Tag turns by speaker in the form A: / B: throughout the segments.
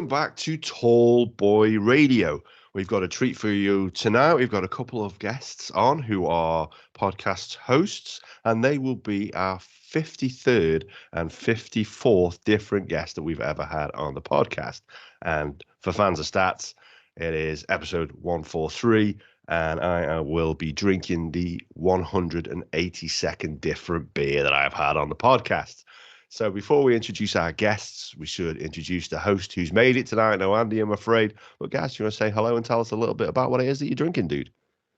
A: welcome back to Tall Boy Radio. We've got a treat for you tonight. We've got a couple of guests on who are podcast hosts, and they will be our 53rd and 54th different guests that we've ever had on the podcast. And for fans of stats, it is episode 143, and I will be drinking the 182nd different beer that I've had on the podcast. So before we introduce our guests, we should introduce the host who's made it tonight. No, Andy, I'm afraid. But guys, you want to say hello and tell us a little bit about what it is that you're drinking, dude?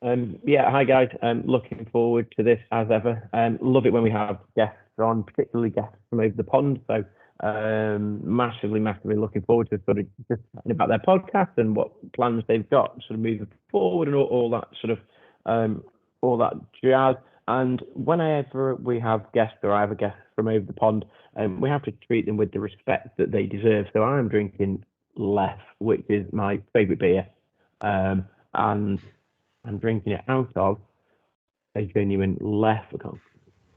B: Hi guys. Looking forward to this as ever. Love it when we have guests on, particularly guests from over the pond. So massively looking forward to sort of just talking about their podcast and what plans they've got, sort of moving forward and all that sort of all that jazz. And whenever we have guests or I have a guest from over the pond, we have to treat them with the respect that they deserve. So I'm drinking Lef, which is my favourite beer, and I'm drinking it out of a genuine Lef. I can't,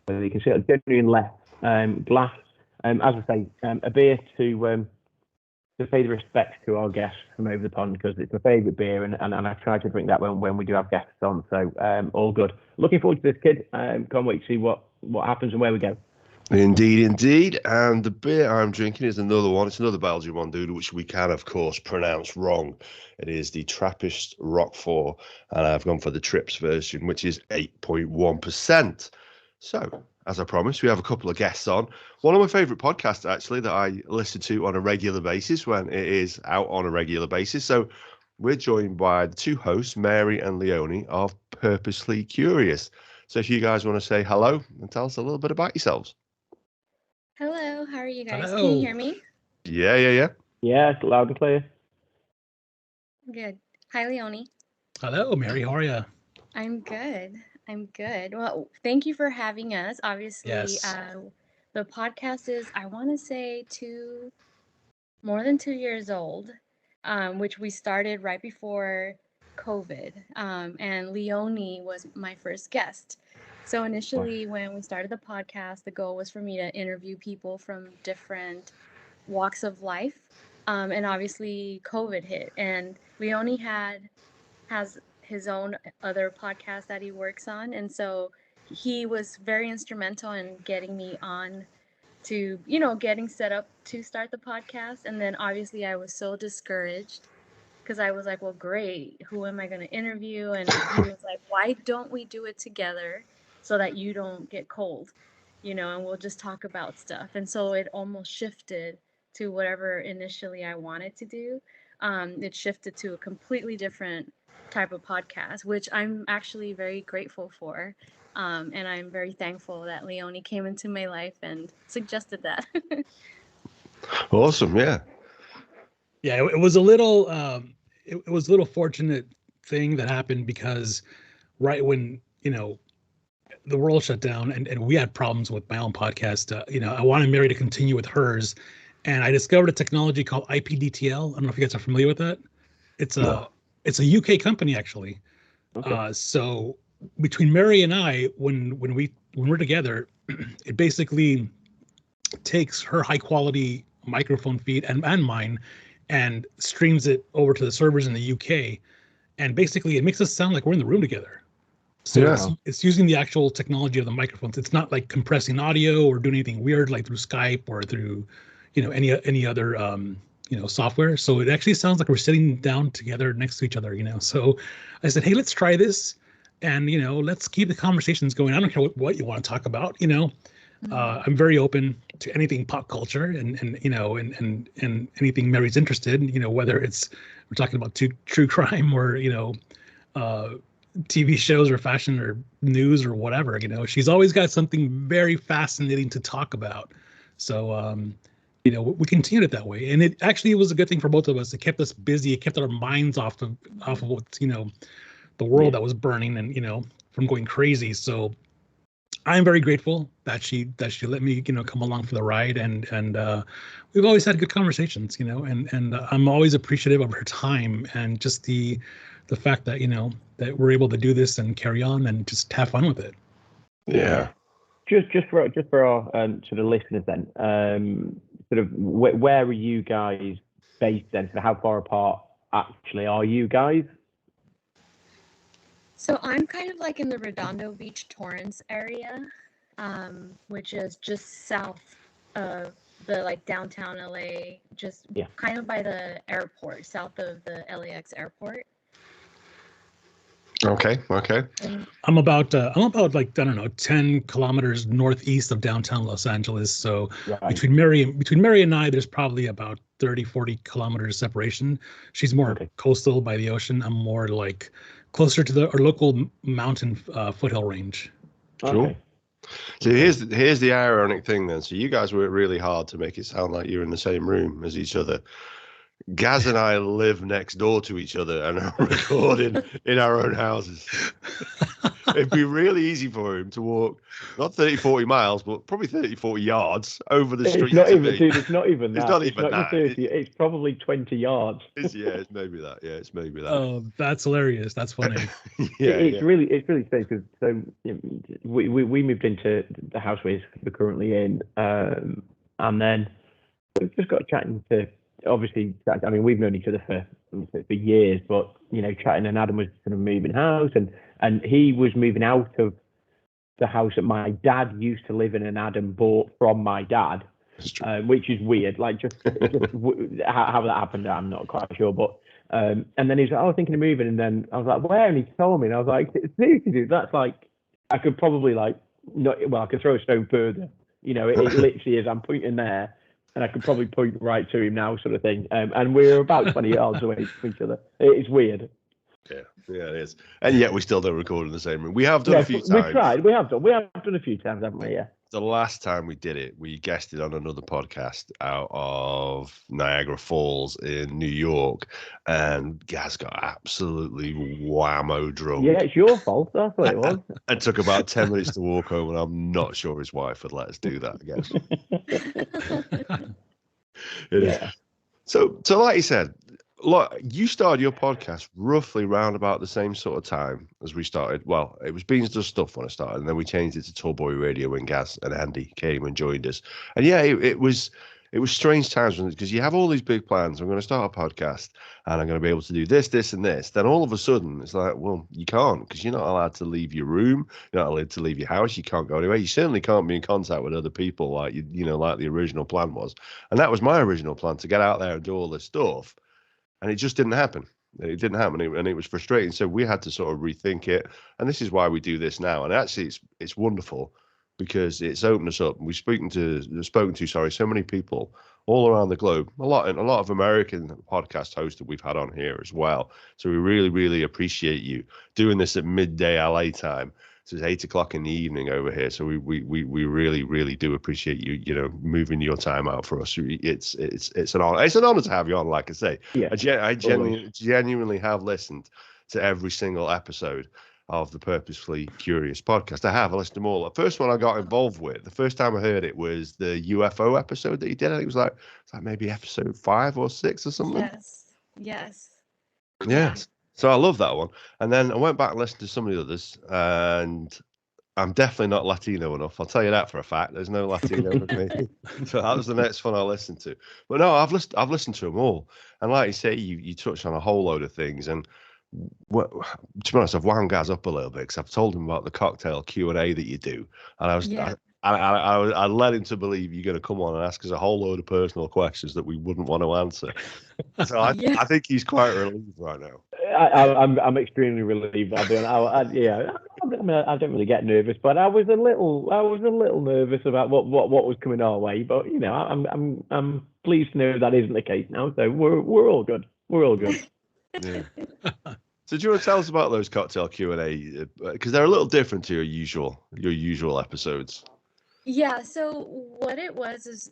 B: whether you can see it, a genuine Lef glass. As I say, a beer to pay the respect to our guests from over the pond, because it's my favourite beer, and I try to drink that when we do have guests on. So all good. Looking forward to this, kid. Can't wait to see what happens and where we go.
A: Indeed. And the beer I'm drinking is another one. It's another Belgian one, dude, which we can, of course, pronounce wrong. It is the Trappist Roquefort, and I've gone for the Trips version, which is 8.1%. So, as I promised, we have a couple of guests on. One of my favourite podcasts, actually, that I listen to on a regular basis when it is out on a regular basis. So we're joined by the two hosts, Mary and Leonie, of Purposely Curious. So if you guys want to say hello and tell us a little bit about yourselves.
C: Hello, how are you guys?
D: Hello.
C: Can you hear me?
A: Yeah.
B: Yeah, it's loud and clear.
C: Good. Hi, Leonie.
D: Hello, Mary. How are you?
C: I'm good. Well, thank you for having us. Obviously,
D: Yes.
C: The podcast is, I want to say, more than 2 years old, which we started right before COVID. And Leonie was my first guest. So initially, when we started the podcast, the goal was for me to interview people from different walks of life. And obviously, COVID hit, and Leonie has his own other podcast that he works on, and so he was very instrumental in getting me on to, getting set up to start the podcast. And then obviously I was so discouraged because I was like, well, great, who am I going to interview? And he was like, why don't we do it together so that you don't get cold, and we'll just talk about stuff. And so it almost shifted to whatever initially I wanted to do. It shifted to a completely different type of podcast, which I'm actually very grateful for. And I'm very thankful that Leonie came into my life and suggested that.
A: Awesome. Yeah,
D: it was a little it was a little fortunate thing that happened, because right when the world shut down and we had problems with my own podcast, I wanted Mary to continue with hers, and I discovered a technology called IPDTL. I don't know if you guys are familiar with that. It's a UK company, actually.
B: Okay.
D: So between Mary and I, when we're together, it basically takes her high quality microphone feed and mine and streams it over to the servers in the UK, and basically it makes us sound like we're in the room together. So
A: Yeah.
D: it's using the actual technology of the microphones. It's not like compressing audio or doing anything weird like through Skype or through any other software. So it actually sounds like we're sitting down together next to each other, So I said, hey, let's try this, and let's keep the conversations going. I don't care what you want to talk about, I'm very open to anything pop culture and anything Mary's interested in, whether we're talking about true crime or TV shows or fashion or news or whatever. She's always got something very fascinating to talk about. So we continued it that way, and it actually was a good thing for both of us. It kept us busy. It kept our minds off of what's the world that was burning and from going crazy. So I'm very grateful that she let me come along for the ride, and we've always had good conversations, and I'm always appreciative of her time and just the fact that that we're able to do this and carry on and just have fun with it.
A: Yeah.
B: Just for our sort of listeners then, sort of where are you guys based then? So how far apart actually are you guys?
C: So I'm kind of like in the Redondo Beach, Torrance area, which is just south of the like downtown LA, just kind of by the airport, south of the LAX airport.
A: Okay.
D: I'm about like, I don't know, 10 kilometers northeast of downtown Los Angeles. So between Mary and I, there's probably about 30, 40 kilometers separation. She's more coastal by the ocean. I'm more like closer to our local mountain foothill range.
A: Cool. Okay. So here's the ironic thing then. So you guys work really hard to make it sound like you're in the same room as each other. Gaz and I live next door to each other and are recording in our own houses. It'd be really easy for him to walk not 30, 40 miles, but probably 30, 40 yards over the street.
B: It's not even, dude, it's not even that.
A: It's not even
B: 30. It's probably 20 yards.
A: It's maybe that. Yeah, it's maybe that.
D: Oh, that's hilarious. That's funny.
B: It's really strange because we moved into the house we're currently in, and then we've just got chatting to. Obviously, I mean, we've known each other for years, but chatting, and Adam was kind of moving house, and he was moving out of the house that my dad used to live in, and Adam bought from my dad, which is weird. Like just how that happened, I'm not quite sure. But and then he's like, "Oh, thinking of moving," and then I was like, "Where?" And he told me, and I was like, "Seriously, dude, that's like I could probably I could throw a stone further. It literally is. I'm pointing there." And I could probably point right to him now, sort of thing. And we're about 20 yards away from each other. It's weird.
A: Yeah, it is. And yet we still don't record in the same room. We have done a few times.
B: We've tried. We have done a few times, haven't we? Yeah.
A: The last time we did it, we guested on another podcast out of Niagara Falls in New York, and Gaz got absolutely whammo drunk.
B: Yeah, it's your fault. That's what it was.
A: It took about 10 minutes to walk home, and I'm not sure his wife would let us do that again. It is. So like you said, look, you started your podcast roughly round about the same sort of time as we started. Well, it was Beans Does Stuff when I started, and then we changed it to Tallboy Radio when Gaz and Andy came and joined us. And it was strange times because you have all these big plans. I'm going to start a podcast, and I'm going to be able to do this, this, and this. Then all of a sudden, it's like, well, you can't because you're not allowed to leave your room. You're not allowed to leave your house. You can't go anywhere. You certainly can't be in contact with other people like like the original plan was. And that was my original plan, to get out there and do all this stuff. And it just didn't happen. It didn't happen, and it was frustrating. So we had to sort of rethink it. And this is why we do this now. And actually, it's wonderful because it's opened us up. We've spoken to so many people all around the globe. A lot of American podcast hosts that we've had on here as well. So we really, really appreciate you doing this at midday LA time. So it's 8 o'clock in the evening over here. So we really, really do appreciate you, moving your time out for us. It's an honor. It's an honor to have you on, like I say.
B: Yeah,
A: I genuinely have listened to every single episode of the Purposefully Curious podcast. I listened to them all. The first one I got involved with, the first time I heard it was the UFO episode that he did. I think it was like maybe episode 5 or 6 or something.
C: Yes.
A: Yes. So I love that one. And then I went back and listened to some of the others, and I'm definitely not Latino enough. I'll tell you that for a fact. There's no Latino with me. So that was the next one I listened to. But no, I've listened to them all. And like you say, you touched on a whole load of things. And to be honest, I've wound Gaz up a little bit because I've told him about the cocktail Q&A that you do. And I led him to believe you're going to come on and ask us a whole load of personal questions that we wouldn't want to answer. So I think he's quite relieved right now.
B: I'm extremely relieved. I'll be honest. I don't really get nervous, but I was a little nervous about what was coming our way. But I'm pleased to know that isn't the case now. So we're all good. We're all good.
A: Yeah. So do you want to tell us about those cocktail Q&A? Because they're a little different to your usual episodes.
C: Yeah, so what it was is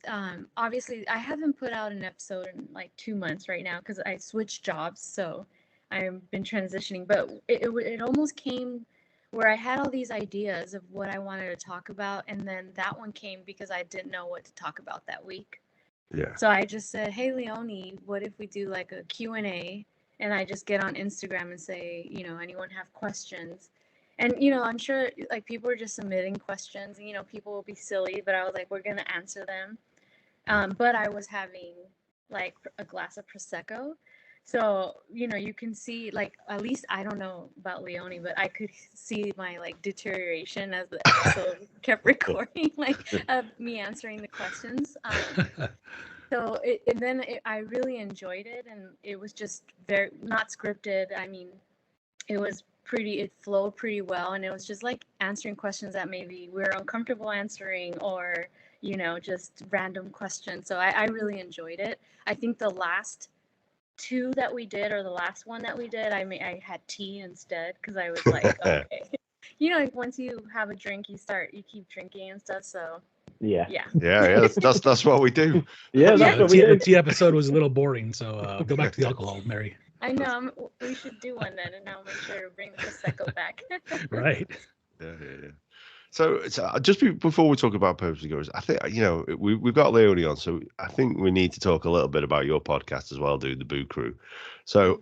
C: obviously I haven't put out an episode in like 2 months right now because I switched jobs, so I've been transitioning. But it almost came where I had all these ideas of what I wanted to talk about, and then that one came because I didn't know what to talk about that week.
A: Yeah.
C: So I just said, "Hey, Leonie, what if we do like a Q&A?" And I just get on Instagram and say, anyone have questions? And, I'm sure like people are just submitting questions and, people will be silly, but I was like, we're going to answer them. But I was having like a glass of prosecco. So, you know, you can see, like, at least I don't know about Leone, but I could see my like deterioration as the episode kept recording, like of me answering the questions. So I really enjoyed it, and it was just very not scripted. I mean, it flowed pretty well, and it was just like answering questions that maybe we were uncomfortable answering, or, you know, just random questions. So I really enjoyed it. I think the last two that we did, or the last one that we did, I had tea instead, because I was like, okay, you know, like once you have a drink, you keep drinking and stuff. So
B: Yeah.
A: That's what we do.
B: Yeah, that's what we do.
D: The tea episode was a little boring, so go back to the alcohol, Mary.
C: I know, we should do one then, and I'll make sure to bring the prosecco back.
D: Right.
A: Yeah. So just before we talk about Purposely Goers, I think, you know, we've got Leone on, so I think we need to talk a little bit about your podcast as well, dude, the Boo Crew. So,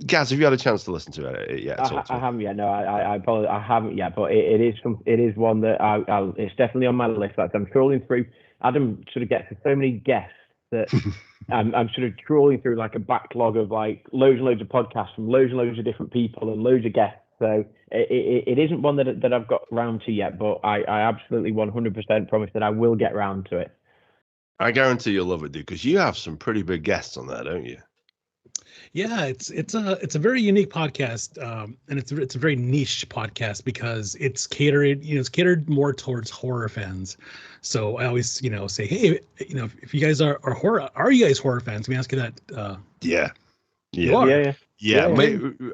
A: Gaz, have you had a chance to listen to it yet?
B: I haven't yet. No, I apologize. I haven't yet, but it is one that it's definitely on my list. Like, I'm scrolling through. Adam sort of gets so many guests that I'm sort of trawling through like a backlog of like loads and loads of podcasts from loads and loads of different people and loads of guests. So it isn't one that I've got round to yet, but I absolutely 100% promise that I will get round to it.
A: I guarantee you'll love it, dude, because you have some pretty big guests on there, don't you?
D: Yeah, it's a very unique podcast, and it's a very niche podcast because it's catered more towards horror fans. So I always, you know, say, hey, you know, if you guys are you guys horror fans? Let me ask you that.
A: Yeah.
D: You are?
A: Yeah.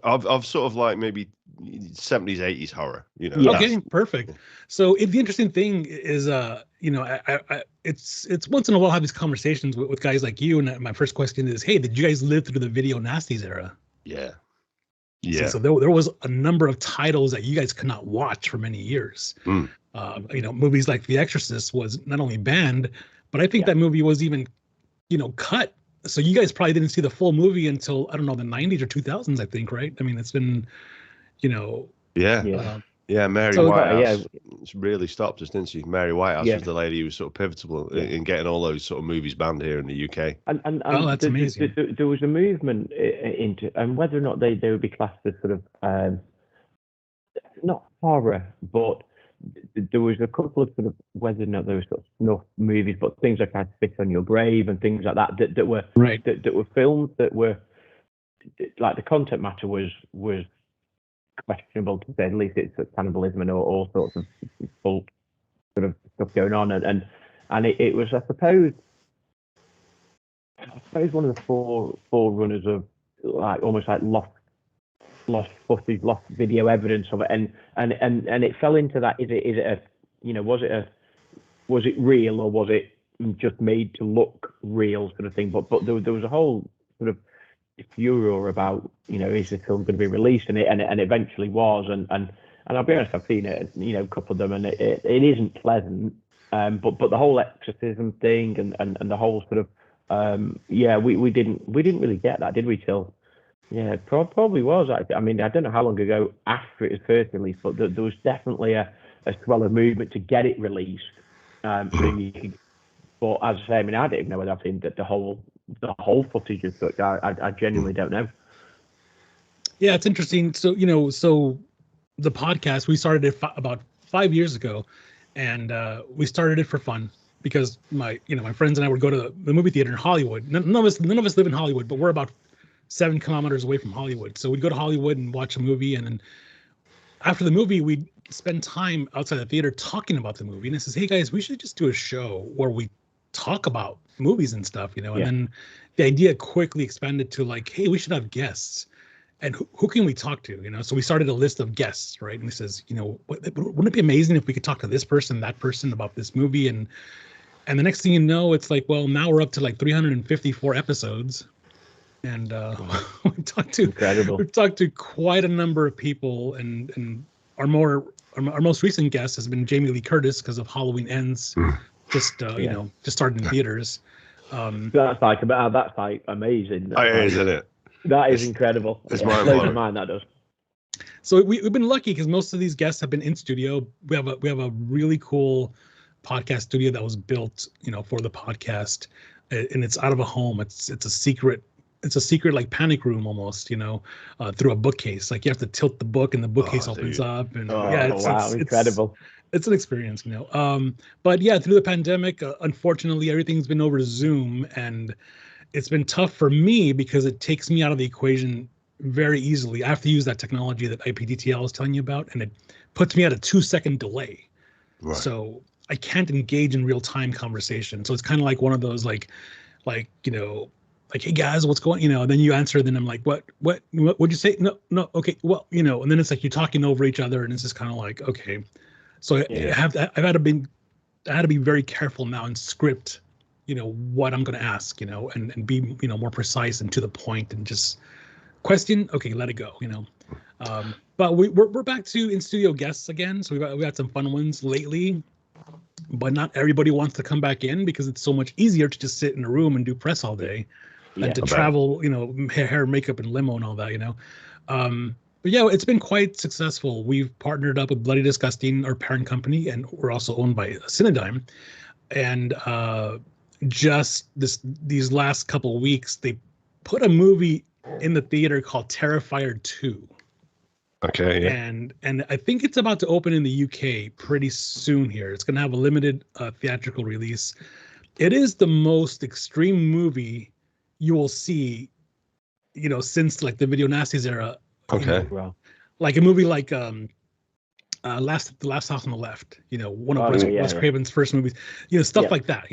A: I've sort of like maybe 70s, 80s horror, you know.
D: Yeah. Okay, perfect. So the interesting thing is, you know, it's once in a while I have these conversations with guys like you, and my first question is, hey, did you guys live through the video nasties era?
A: Yeah.
D: So there was a number of titles that you guys could not watch for many years. You know, movies like The Exorcist was not only banned, but I think that movie was even, you know, cut. So you guys probably didn't see the full movie until, I don't know, the 90s or 2000s, I think, right? I mean, it's been, you know.
A: Mary Whitehouse really stopped us, didn't she? Mary Whitehouse was the lady who was sort of pivotal in getting all those sort of movies banned here in the UK.
B: And
D: that's amazing.
B: There was a movement into, and whether or not they would be classed as sort of not horror, but there was a couple of sort of, whether or not there was sort of snuff movies, but things like I Spit on Your Grave and things like that were
D: right.
B: that were films that were like the content matter was questionable, to say the least. It's cannibalism and all sorts of full sort of stuff going on, and it was, I suppose one of the forerunners of like almost like lost footage, lost video evidence of it, and it fell into that. Is it a, you know, was it real, or was it just made to look real, sort of thing? But there was a whole sort of furor about, you know, is this film going to be released, and it eventually was, and I'll be honest, I've seen it, you know, a couple of them, and it isn't pleasant, but the whole exorcism thing and the whole sort of we didn't really get that, did we, till probably was. I mean, I don't know how long ago after it was first released, but there was definitely a swell of movement to get it released. But as I say, I mean, I don't even know whether I've seen the whole footage as such. I genuinely don't know.
D: Yeah, it's interesting. So, you know, the podcast, we started it about 5 years ago, and we started it for fun because my friends and I would go to the movie theater in Hollywood. None of us live in Hollywood, but we're about 7 kilometers away from Hollywood. So we'd go to Hollywood and watch a movie, and then after the movie, we'd spend time outside the theater talking about the movie. And it says, hey guys, we should just do a show where we talk about movies and stuff, you know. And then the idea quickly expanded to like, hey, we should have guests, and who can we talk to, you know? So we started a list of guests, right? And it says, you know, wouldn't it be amazing if we could talk to this person, that person about this movie? And the next thing you know, it's like, well, now we're up to like 354 episodes. And we've talked to quite a number of people, and our most recent guest has been Jamie Lee Curtis because of Halloween Ends, just started in theaters.
B: That's like amazing.
A: Isn't it?
B: That is incredible.
A: It's
B: mind that does.
D: So we've been lucky because most of these guests have been in studio. We have a really cool podcast studio that was built, you know, for the podcast. and it's out of a home. It's a secret. It's a secret like panic room almost, through a bookcase. Like you have to tilt the book and the bookcase opens up, and
B: wow, incredible.
D: It's an experience, But yeah, through the pandemic, unfortunately, everything's been over Zoom, and it's been tough for me because it takes me out of the equation very easily. I have to use that technology that IPDTL is telling you about, and it puts me at a 2-second delay. Right. So I can't engage in real-time conversation. So it's kind of like one of those like, hey guys, what's going, and then you answer, then I'm like, what'd you say? No, okay, well, and then it's like you're talking over each other, and it's just kind of like, okay. So I had to be very careful now and script, what I'm going to ask, and be, more precise and to the point, and just question, okay, let it go, But we're back to in-studio guests again. So we got some fun ones lately, but not everybody wants to come back in because it's so much easier to just sit in a room and do press all day than to travel, hair, makeup, and limo and all that, But yeah, it's been quite successful. We've partnered up with Bloody Disgusting, our parent company, and we're also owned by Cinedigm. And just these last couple of weeks, they put a movie in the theater called Terrifier 2.
A: Okay. Yeah.
D: And I think it's about to open in the UK pretty soon here. It's going to have a limited theatrical release. It is the most extreme movie you will see, since like the Video Nasties era.
A: Okay.
B: Well,
D: like a movie like The Last House on the Left, one of Wes Craven's first movies, stuff like that,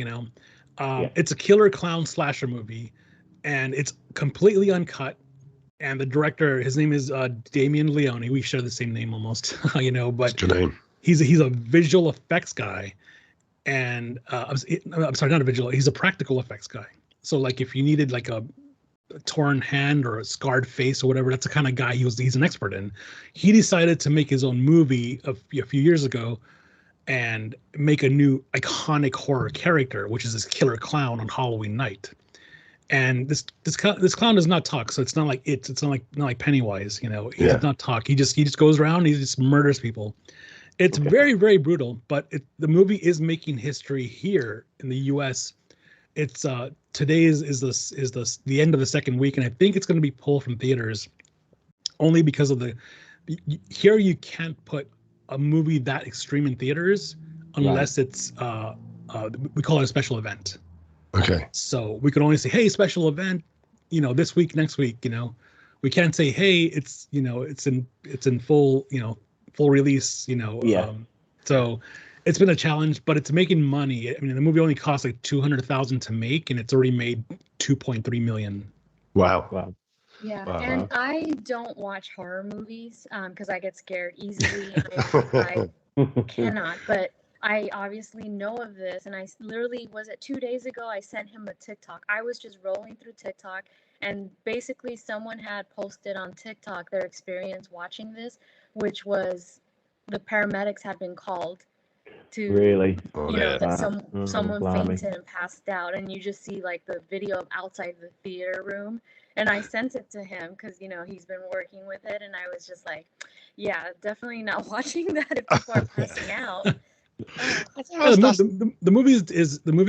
D: It's a killer clown slasher movie, and it's completely uncut. And the director, his name is Damien Leone. We share the same name almost, but
A: what's your name?
D: He's a visual effects guy, and I'm sorry, not a visual. He's a practical effects guy. So like if you needed like a torn hand or a scarred face or whatever, that's the kind of guy he's an expert in. He decided to make his own movie a few years ago and make a new iconic horror character, which is this killer clown on Halloween night. And this clown does not talk, so it's not like Pennywise, he does not talk. He just goes around, he just murders people. It's very, very brutal, but the movie is making history here in the U.S. It's today is the end of the second week, and I think it's going to be pulled from theaters only because of here you can't put a movie that extreme in theaters unless it's we call it a special event.
A: Okay.
D: So we can only say, hey, special event, this week, next week, we can't say, hey, it's in full, full release, so it's been a challenge, but it's making money. I mean, the movie only cost like $200,000 to make, and it's already made $2.3 million.
A: Wow.
C: Yeah,
A: Wow.
C: And I don't watch horror movies because I get scared easily. I cannot, but I obviously know of this, and I literally, was it 2 days ago, I sent him a TikTok. I was just rolling through TikTok, and basically someone had posted on TikTok their experience watching this, which was the paramedics had been called to that someone fainted and passed out, and you just see like the video of outside the theater room. And I sent it to him because he's been working with it, and I was just like, yeah, definitely not watching that if people are passing out.
D: The movie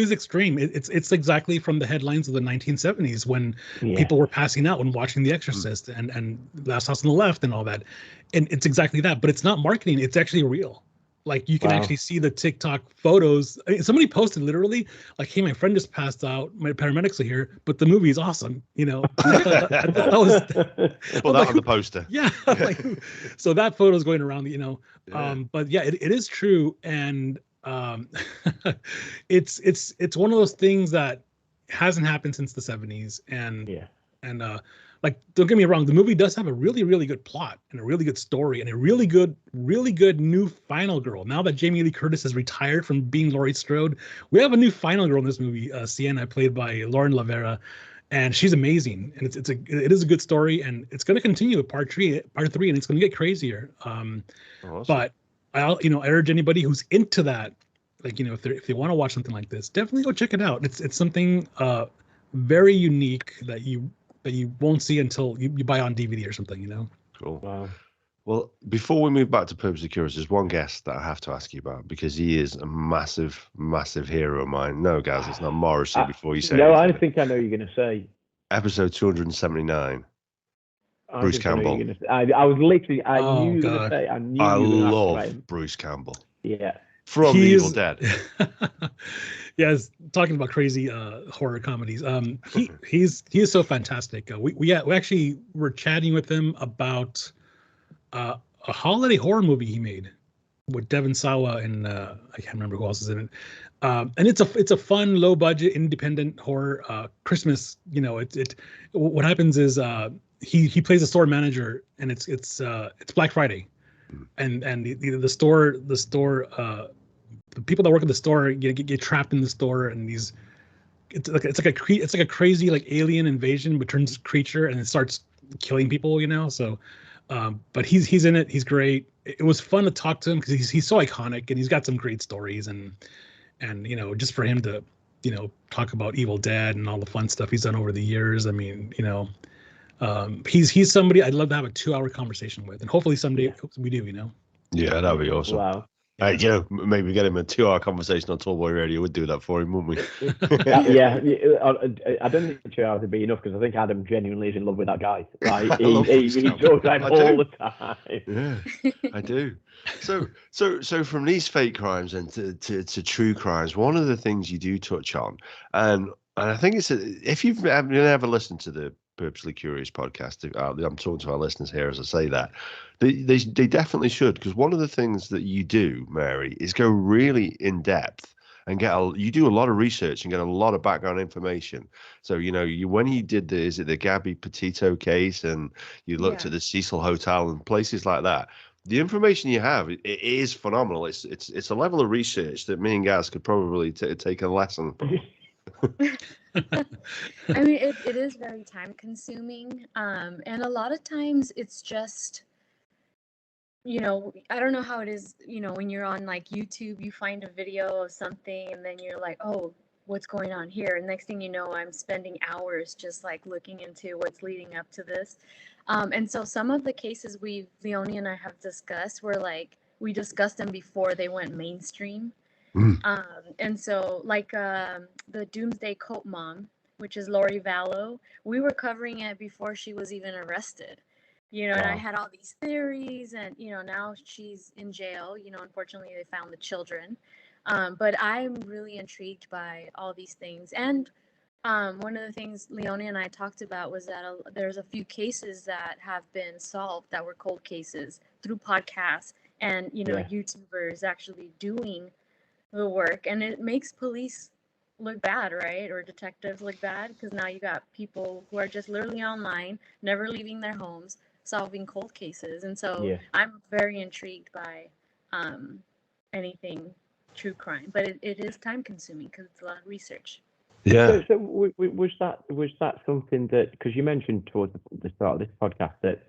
D: is extreme. It's exactly from the headlines of the 1970s when people were passing out when watching The Exorcist and Last House on the Left and all that, and it's exactly that. But it's not marketing; it's actually real. Like you can actually see the TikTok photos. I mean, somebody posted literally like, "Hey, my friend just passed out. My paramedics are here, but the movie is awesome." That was
A: on the poster.
D: Yeah, so that photo is going around. But yeah, it is true, and it's one of those things that hasn't happened since the 70s, and like, don't get me wrong, the movie does have a really, really good plot and a really good story and a really good new final girl. Now that Jamie Lee Curtis has retired from being Laurie Strode, we have a new final girl in this movie, Sienna, played by Lauren Lavera, and she's amazing. And it is a good story, and it's going to continue with part three, and it's going to get crazier.
A: Awesome.
D: But I urge anybody who's into that, like, if they want to watch something like this, definitely go check it out. It's something very unique that you won't see until you buy on DVD or something,
A: Cool.
B: Wow.
A: Well, before we move back to Purposely Curious, there's one guest that I have to ask you about because he is a massive, massive hero of mine. No, Gaz, it's not Morrissey before you say
B: No,
A: anything.
B: I think I know you're going to say.
A: Episode 279.
B: I
A: Bruce
B: think I know
A: Campbell.
B: you're going to say. I was literally, I
D: Oh,
B: knew you were going
D: God.
B: to say. I knew
A: I
B: you were going to ask about
A: love
B: him.
A: Bruce Campbell
B: Yeah.
A: from The Evil Dead.
D: Yes, talking about crazy horror comedies. He is so fantastic. We actually were chatting with him about a holiday horror movie he made with Devon Sawa and I can't remember who else is in it. And it's a fun, low budget, independent horror Christmas. You know, what happens is he plays a store manager, and it's Black Friday, and the store the people that work at the store get trapped in the store, and it's like a crazy like alien invasion, but turns creature and it starts killing people. You know, so. But he's in it. He's great. It was fun to talk to him because he's so iconic and he's got some great stories and you know, just for him to, you know, talk about Evil Dead and all the fun stuff he's done over the years. I mean, you know, he's somebody I'd love to have a 2-hour conversation with, and hopefully someday we do. You know.
A: Yeah, that'd be awesome.
B: Wow.
A: Yeah. You know, maybe get him a 2-hour conversation on Tallboy Radio. We'd do that for him, wouldn't we?
B: Yeah, I don't think 2 hours would be enough because I think Adam genuinely is in love with that guy. Like he talks about him all the time.
A: Yeah, I do. So from these fake crimes and to true crimes, one of the things you do touch on, and I think it's if you've never listened to the Purposely Curious podcast, I'm talking to our listeners here as I say that, they definitely should, because one of the things that you do, Mary, is go really in depth and you do a lot of research and get a lot of background information. So, you know, when you did the Gabby Petito case and you looked at the Cecil Hotel and places like that, the information you have, it is phenomenal. It's a level of research that me and Gaz could probably take a lesson from.
C: I mean, it is very time consuming. And a lot of times it's just, you know, I don't know how it is, you know, when you're on like YouTube, you find a video of something and then you're like, oh, what's going on here? And next thing you know, I'm spending hours just like looking into what's leading up to this. And so some of the cases Leonie and I have discussed were like, we discussed them before they went mainstream. And so like the Doomsday Cult Mom, which is Lori Vallow, we were covering it before she was even arrested. You know, and I had all these theories, and you know, now she's in jail. You know, unfortunately, they found the children. But I'm really intrigued by all these things. And one of the things Leonie and I talked about was that there's a few cases that have been solved that were cold cases through podcasts and, you know, YouTubers actually doing the work. And it makes police look bad, right? Or detectives look bad, because now you got people who are just literally online, never leaving their homes, solving cold cases. And so I'm very intrigued by anything true crime, but it is time consuming because it's a lot of research.
A: Yeah.
B: So was that something that, because you mentioned towards the start of this podcast that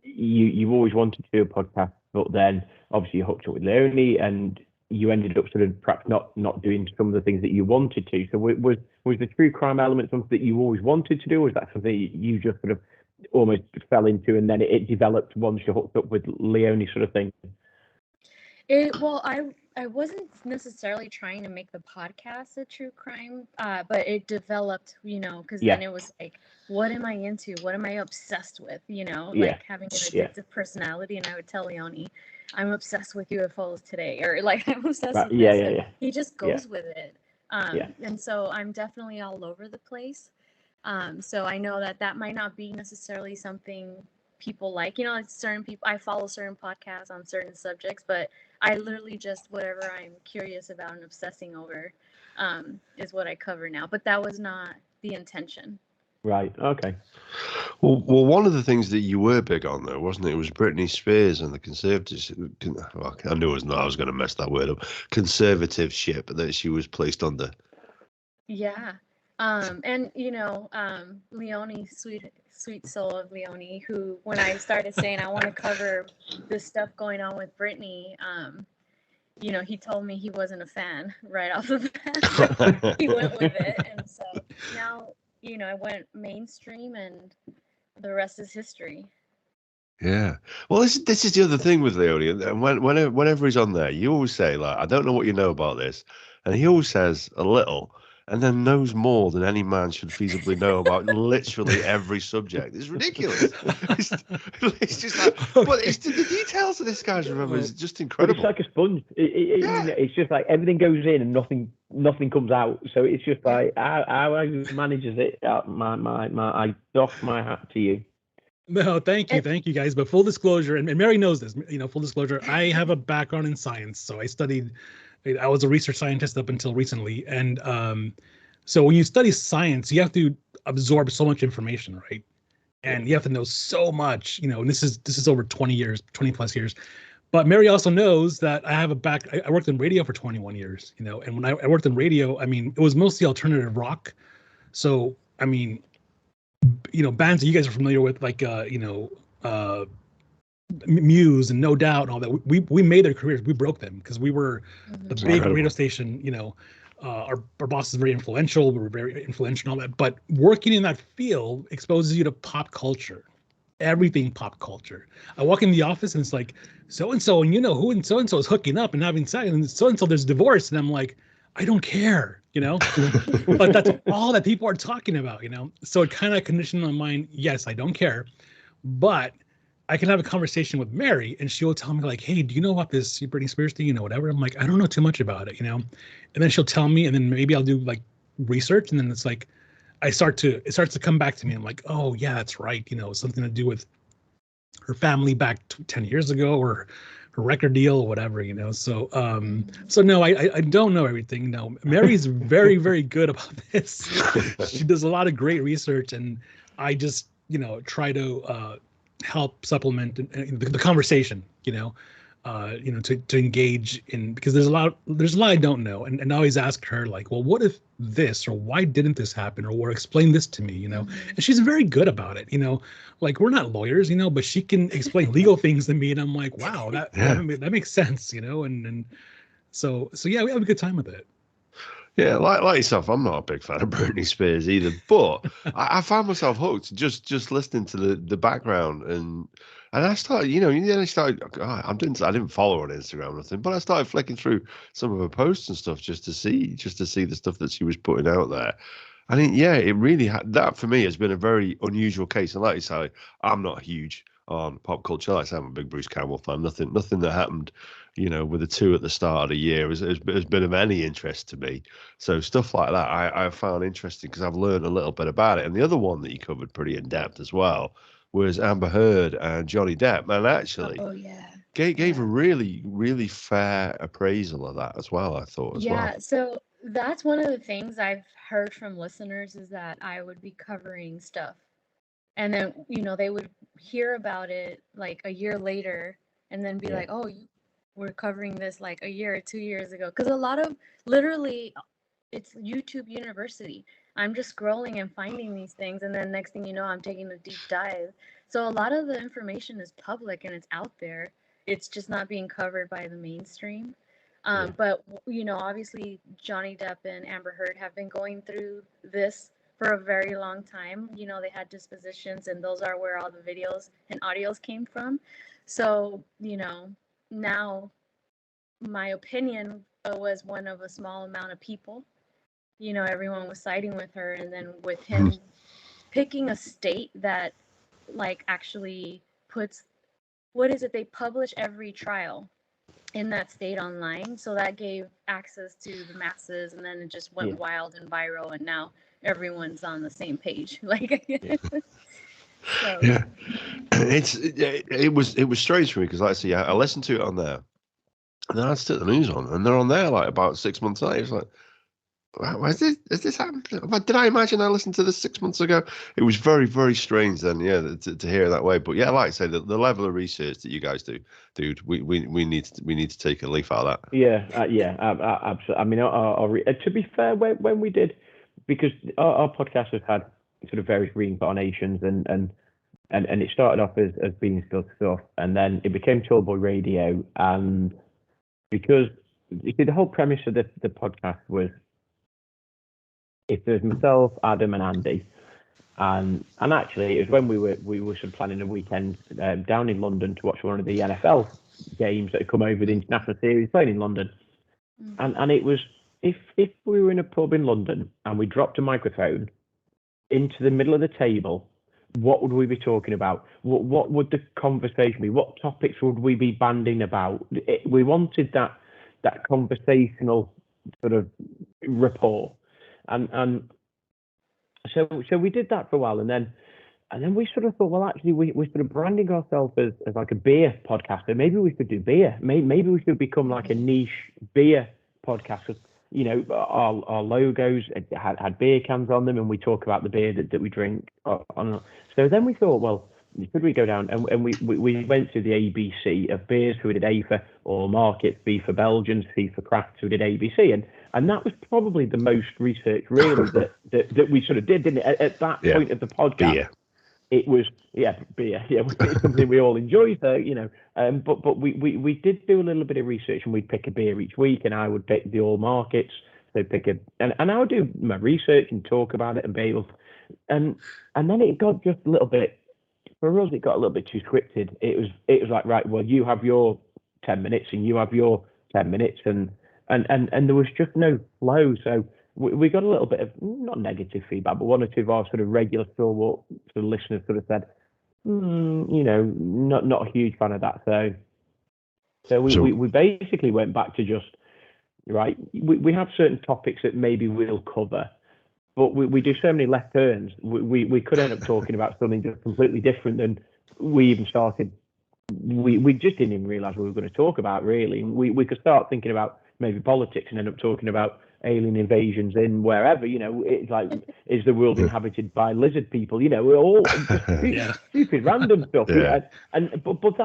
B: you've always wanted to do a podcast, but then obviously you hooked up with Leonie and you ended up sort of perhaps not doing some of the things that you wanted to. So was the true crime element something that you always wanted to do, or was that something you just sort of almost fell into and then it developed once you hooked up with Leonie, sort of thing?
C: Well, I wasn't necessarily trying to make the podcast a true crime, but it developed, you know, because then it was like, what am I into? What am I obsessed with? You know, like having an addictive personality. And I would tell Leonie, I'm obsessed with UFOs today, or like I'm obsessed with this. He just goes with it. And so I'm definitely all over the place. So I know that might not be necessarily something people like, you know, like certain people, I follow certain podcasts on certain subjects, but I literally just whatever I'm curious about and obsessing over is what I cover now. But that was not the intention.
B: Right. Okay.
A: Well, one of the things that you were big on, though, wasn't it? It was Britney Spears and the conservatives. Well, I knew it was not. I was going to mess that word up. Conservative-ship that she was placed under.
C: Yeah. And you know, Leonie, sweet soul of Leonie, who when I started saying I want to cover this stuff going on with Britney, you know, he told me he wasn't a fan right off the bat. He went with it, and so now, you know, I went mainstream, and the rest is history.
A: Yeah. Well, this is the other thing with Leone, and whenever he's on there, you always say like, "I don't know what you know about this," and he always says a little, and then knows more than any man should feasibly know about literally every subject. It's ridiculous. It's just like, but it's the details of this guy's remember is just
B: But
A: incredible.
B: it's like a sponge. It's just like everything goes in and nothing comes out. So it's just like how he manages it. I doff my hat to you.
D: No, thank you guys. But full disclosure, and Mary knows this, full disclosure, I have a background in science. So I was a research scientist up until recently. And so when you study science, you have to absorb so much information, right? And you have to know so much, and this is over 20 plus years. But Mary also knows that I worked in radio for 21 years, and when I worked in radio, I mean, it was mostly alternative rock. So, I mean, bands that you guys are familiar with, like Muse and No Doubt and all that. We made their careers. We broke them because we were the big radio station. Our boss is very influential. We were very influential and all that. But working in that field exposes you to pop culture, everything pop culture. I walk in the office and it's like so and so, and who and so is hooking up and having sex, and so there's divorce, and I'm like, I don't care. But that's all that people are talking about, So it kind of conditioned my mind. Yes, I don't care, but I can have a conversation with Mary, and she will tell me like, "Hey, do you know about this Britney Spears thing? Whatever." I'm like, I don't know too much about it, And then she'll tell me, and then maybe I'll do like research, and then it's like, it starts to come back to me. I'm like, oh yeah, that's right. Something to do with her family back 10 years ago, or her record deal or whatever, So no, I don't know everything. No, Mary's very, very good about this. She does a lot of great research, and I just, try to help supplement the conversation, to engage in, because there's a lot I don't know, and I always ask her like, well, what if this, or why didn't this happen, or explain this to me, and she's very good about it, like we're not lawyers, but she can explain legal things to me, and I'm like, wow, that makes sense, and so yeah, we have a good time with it.
A: Yeah, like yourself, I'm not a big fan of Britney Spears either, but I found myself hooked just listening to the background, and I started, then I started. I didn't follow her on Instagram or nothing, but I started flicking through some of her posts and stuff just to see the stuff that she was putting out there. I mean, yeah, it really that for me has been a very unusual case. And like you say, I'm not huge on pop culture. Like I say, I'm a big Bruce Campbell fan. Nothing that happened, with the two at the start of the year has been of any interest to me. So stuff like that I found interesting because I've learned a little bit about it. And the other one that you covered pretty in depth as well was Amber Heard and Johnny Depp. And actually, gave a really, really fair appraisal of that as well, I thought as well.
C: Yeah, so that's one of the things I've heard from listeners, is that I would be covering stuff, and then they would hear about it like a year later, and then be like, oh, we're covering this like a year or 2 years ago, because a lot of, literally, it's YouTube University. I'm just scrolling and finding these things, and then next thing you know, I'm taking a deep dive. So a lot of the information is public and it's out there. It's just not being covered by the mainstream. But obviously Johnny Depp and Amber Heard have been going through this for a very long time. They had dispositions, and those are where all the videos and audios came from. So, now my opinion was one of a small amount of people. Everyone was siding with her, and then with him picking a state that like actually puts, what is it? They publish every trial in that state online, so that gave access to the masses, and then it just went wild and viral, and now everyone's on the same page. Like, so.
A: Yeah, it was strange for me because, like I say, I listened to it on there, and then I stick the news on, and they're on there like about 6 months later. It's like, has this happened? Did I imagine I listened to this 6 months ago? It was very, very strange then, to hear it that way. But yeah, like I say, the level of research that you guys do, dude, we need to take a leaf out of that.
B: Yeah, absolutely. I mean, to be fair, when we did, because our podcast has had sort of various reincarnations, and it started off as being still stuff, and then it became Toy Radio, and because the whole premise of the podcast was, if there's myself, Adam, and Andy, And actually, it was when we were sort of planning a weekend down in London to watch one of the NFL games that had come over the international series playing in London. And it was, if we were in a pub in London and we dropped a microphone into the middle of the table, what would we be talking about? What would the conversation be? What topics would we be banding about? We wanted that conversational sort of rapport, and so we did that for a while, and then we sort of thought, well, actually, we sort of branding ourselves as like a beer podcaster. Maybe we could do beer. Maybe we could become like a niche beer podcast. You know, our logos had beer cans on them, and we talk about the beer that we drink. So then we thought, well, could we go down and we went to the ABC of beers, who did A for all markets, B for Belgians, C for crafts, who did ABC, and that was probably the most research really that we sort of did, didn't it? At that point of the podcast. Beer. It was beer. Yeah, it's something we all enjoy. So you know, but we did do a little bit of research, and we'd pick a beer each week, and I would pick the all markets. So pick and I would do my research and talk about it and be able, and then it got just a little bit. For us, it got a little bit too scripted. It was like, right, well, you have your 10 minutes, and you have your 10 minutes, and there was just no flow. So we got a little bit of, not negative feedback, but one or two of our sort of regular stalwart sort of listeners sort of said, you know, not a huge fan of that. So we basically went back to just, right, we have certain topics that maybe we'll cover, but we do so many left turns. We could end up talking about something just completely different than we even started. We just didn't even realize we were going to talk about, really. We could start thinking about maybe politics and end up talking about alien invasions in wherever, you know. It's like, is the world inhabited by lizard people? You know, we're all stupid random stuff. Yeah. But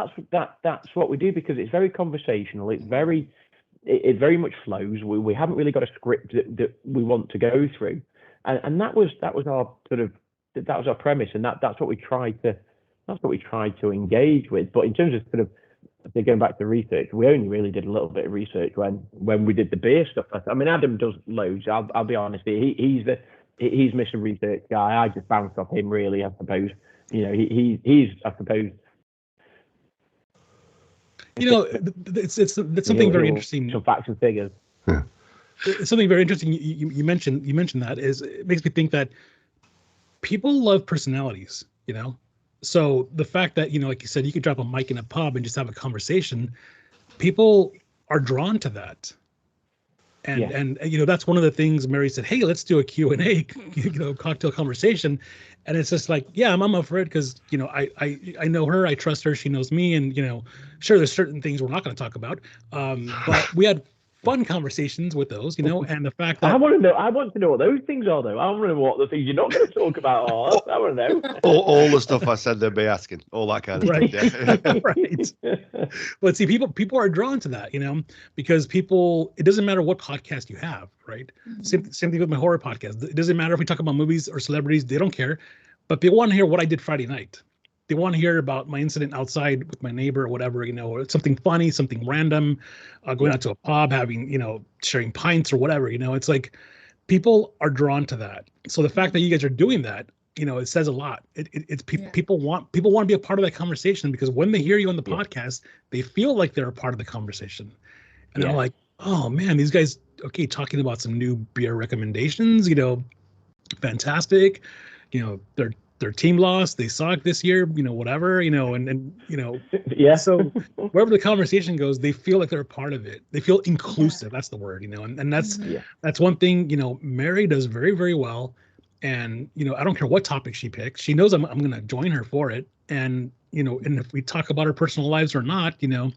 B: that's what we do, because it's very conversational. It very much flows. We haven't really got a script that we want to go through, and that was our sort of, that was our premise, and that's what we tried to engage with. But in terms of sort of, going back to research, we only really did a little bit of research when we did the beer stuff. I mean, Adam does loads. I'll be honest. He's mission research guy. I just bounced off him, really, I suppose. You know, he's I suppose.
D: You know, it's something very interesting.
B: Some facts and figures.
D: It's something very interesting. You mentioned that is, it makes me think that people love personalities. You know. So the fact that, you know, like you said, you could drop a mic in a pub and just have a conversation, people are drawn to that. And you know, that's one of the things Mary said, hey, let's do a Q&A, you know, cocktail conversation. And it's just like, yeah, I'm up for it, because, you know, I know her, I trust her, she knows me. And, you know, sure, there's certain things we're not going to talk about. But we had fun conversations with those, you know, and the fact that
B: I want to know what those things are, though. I want to know what the things you're not going to talk about are. I want to know
A: all the stuff I said they'd be asking, all that kind of stuff. Yeah.
D: Right. But see, people are drawn to that, you know, because it doesn't matter what podcast you have, right? Same thing with my horror podcast. It doesn't matter if we talk about movies or celebrities; they don't care. But they want to hear what I did Friday night. They want to hear about my incident outside with my neighbor or whatever, you know, or something funny, something random, going out to a pub, having, you know, sharing pints or whatever, you know. It's like people are drawn to that. So the fact that you guys are doing that, you know, it says a lot. People want to be a part of that conversation, because when they hear you on the podcast, they feel like they're a part of the conversation. And they're like, oh man, these guys, okay, talking about some new beer recommendations, you know, fantastic. You know, their team lost, they suck this year, you know, whatever, you know, and you know, so wherever the conversation goes, they feel like they're a part of it. They feel inclusive. That's the word, you know, and that's one thing, you know, Mary does very, very well. And, you know, I don't care what topic she picks. She knows I'm going to join her for it. And, you know, and if we talk about our personal lives or not, you know,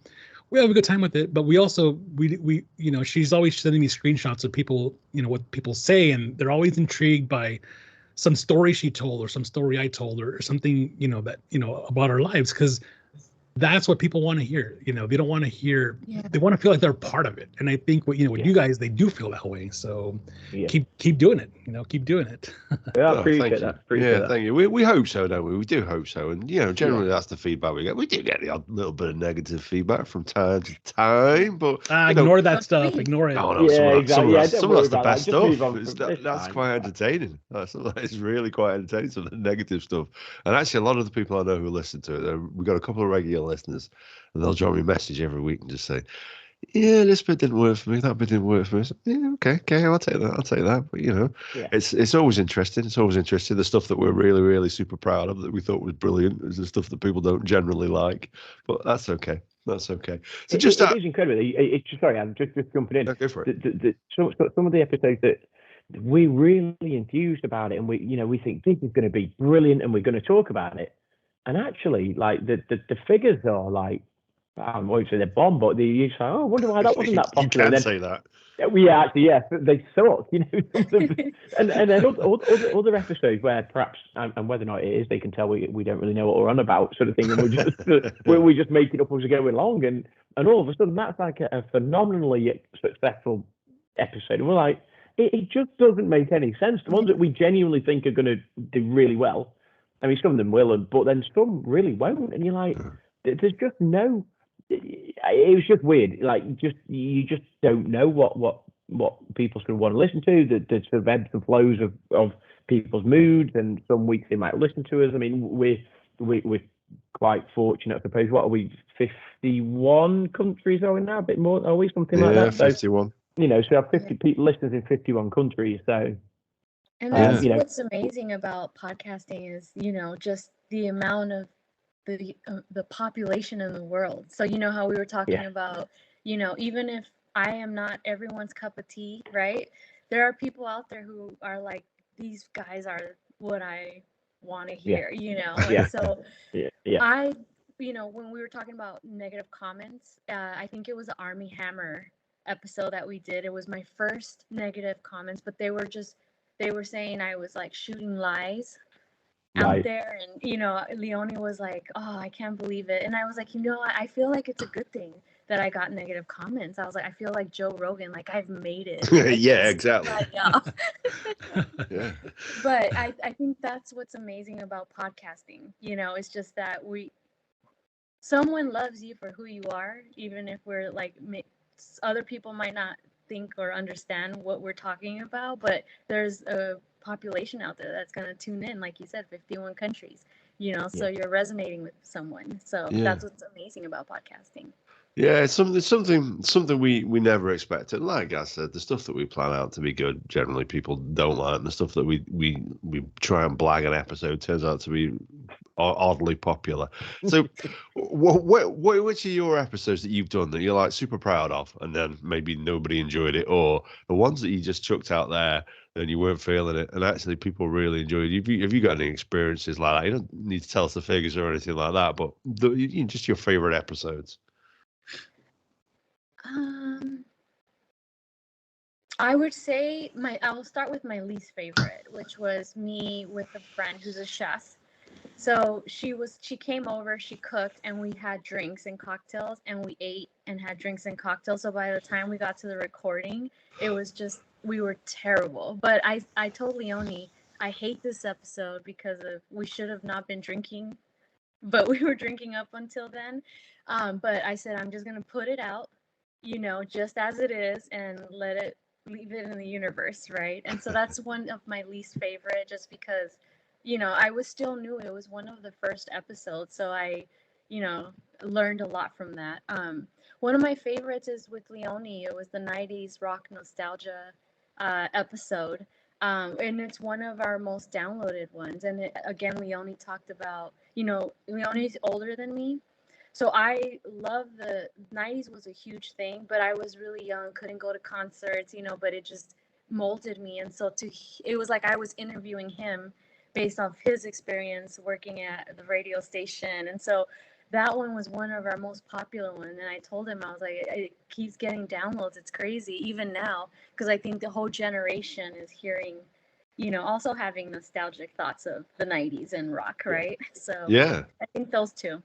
D: we have a good time with it. But we also, we you know, she's always sending me screenshots of people, you know, what people say. And they're always intrigued by some story she told, or some story I told, or something, you know, that, you know, about our lives. Because that's what people want to hear. They don't want to hear.
C: Yeah.
D: They want to feel like they're part of it. And I think with you guys, they do feel that way. So keep doing it. Keep doing it.
B: Yeah, I
A: Oh,
B: appreciate that. Appreciate that.
A: Thank you. We hope so, don't we? We do hope so. And, generally that's the feedback we get. We do get the odd little bit of negative feedback from time to time, but
D: ignore that stuff. Ignore it.
A: Oh, no,
B: exactly.
A: Some of that's the best
B: Just
A: stuff.
B: move on
A: That's quite entertaining. It's really quite entertaining, some of the negative stuff. And actually, a lot of the people I know who listen to it, we've got a couple of regular listeners, and they'll drop me a message every week and just say, yeah, this bit didn't work for me, that bit didn't work for me. So, yeah, okay, I'll take that. But, it's always interesting. It's always interesting. The stuff that we're really, really super proud of that we thought was brilliant is the stuff that people don't generally like. But that's okay. That's okay. So
B: it is incredible. Sorry, I'm just jumping in.
A: No, go for it.
B: Some of the episodes that we really enthused about it, and we think this is going to be brilliant, and we're going to talk about it. And actually, like the figures are like, I won't say they're bomb, but you say, oh, I wonder why that wasn't that popular.
A: You can say that.
B: They suck, and then other episodes where perhaps, and whether or not it is, they can tell we don't really know what we're on about, sort of thing, and we just make it up as we go along, and all of a sudden that's like a phenomenally successful episode. And we're like, it just doesn't make any sense. The ones that we genuinely think are going to do really well, I mean, some of them will, but then some really won't, and you're like, there's just no. It was just weird. Like, you just don't know what people sort of want to listen to. The sort of ebbs and flows of people's moods, and some weeks they might listen to us. I mean, we're quite fortunate, I suppose. What are we? 51 countries are we now? A bit more? Are we something like that?
A: 51.
B: So we have 50 people listeners in 51 countries. So,
C: and that's what's amazing about podcasting is just the amount of the population in the world. So how we were talking about, even if I am not everyone's cup of tea, right? There are people out there who are like, these guys are what I want to hear, And so I, when we were talking about negative comments, I think it was the Army Hammer episode that we did. It was my first negative comments, but they were saying I was like shooting lies out there, and Leonie was like, oh, I can't believe it, and I was like, I feel like it's a good thing that I got negative comments. I was like, I feel like Joe Rogan, like I've made it.
A: Yeah, exactly.
C: But I think that's what's amazing about podcasting. It's just that someone loves you for who you are, even if we're like, other people might not think or understand what we're talking about, but there's a population out there that's going to tune in, like you said, 51 countries, so you're resonating with someone. So that's what's amazing about podcasting.
A: Yeah, it's something we never expected. Like I said, the stuff that we plan out to be good, generally people don't like, and the stuff that we try and blag an episode turns out to be oddly popular. So, which are your episodes that you've done that you're like super proud of, and then maybe nobody enjoyed it, or the ones that you just chucked out there and you weren't feeling it, and actually people really enjoyed it? Have you got any experiences like that? You don't need to tell us the figures or anything like that, but just your favorite episodes.
C: I would say I'll start with my least favorite, which was me with a friend who's a chef. So she came over, she cooked, and we had drinks and cocktails, and we ate and had drinks and cocktails. So by the time we got to the recording, it was just, we were terrible. But I told Leonie, I hate this episode because we should have not been drinking, but we were drinking up until then. But I said, I'm just going to put it out, just as it is, and leave it in the universe, right? And so that's one of my least favorite, just because, I was still new. It was one of the first episodes, so I, learned a lot from that. One of my favorites is with Leonie. It was the 90s rock nostalgia episode, and it's one of our most downloaded ones. And again, Leonie talked about, Leonie's older than me. So I love the 90s was a huge thing, but I was really young, couldn't go to concerts, but it just molded me. And so it was like I was interviewing him based off his experience working at the radio station. And so that one was one of our most popular ones. And I told him, I was like, it keeps getting downloads. It's crazy, even now, because I think the whole generation is hearing, also having nostalgic thoughts of the 90s and rock, right? So
A: yeah,
C: I think those two.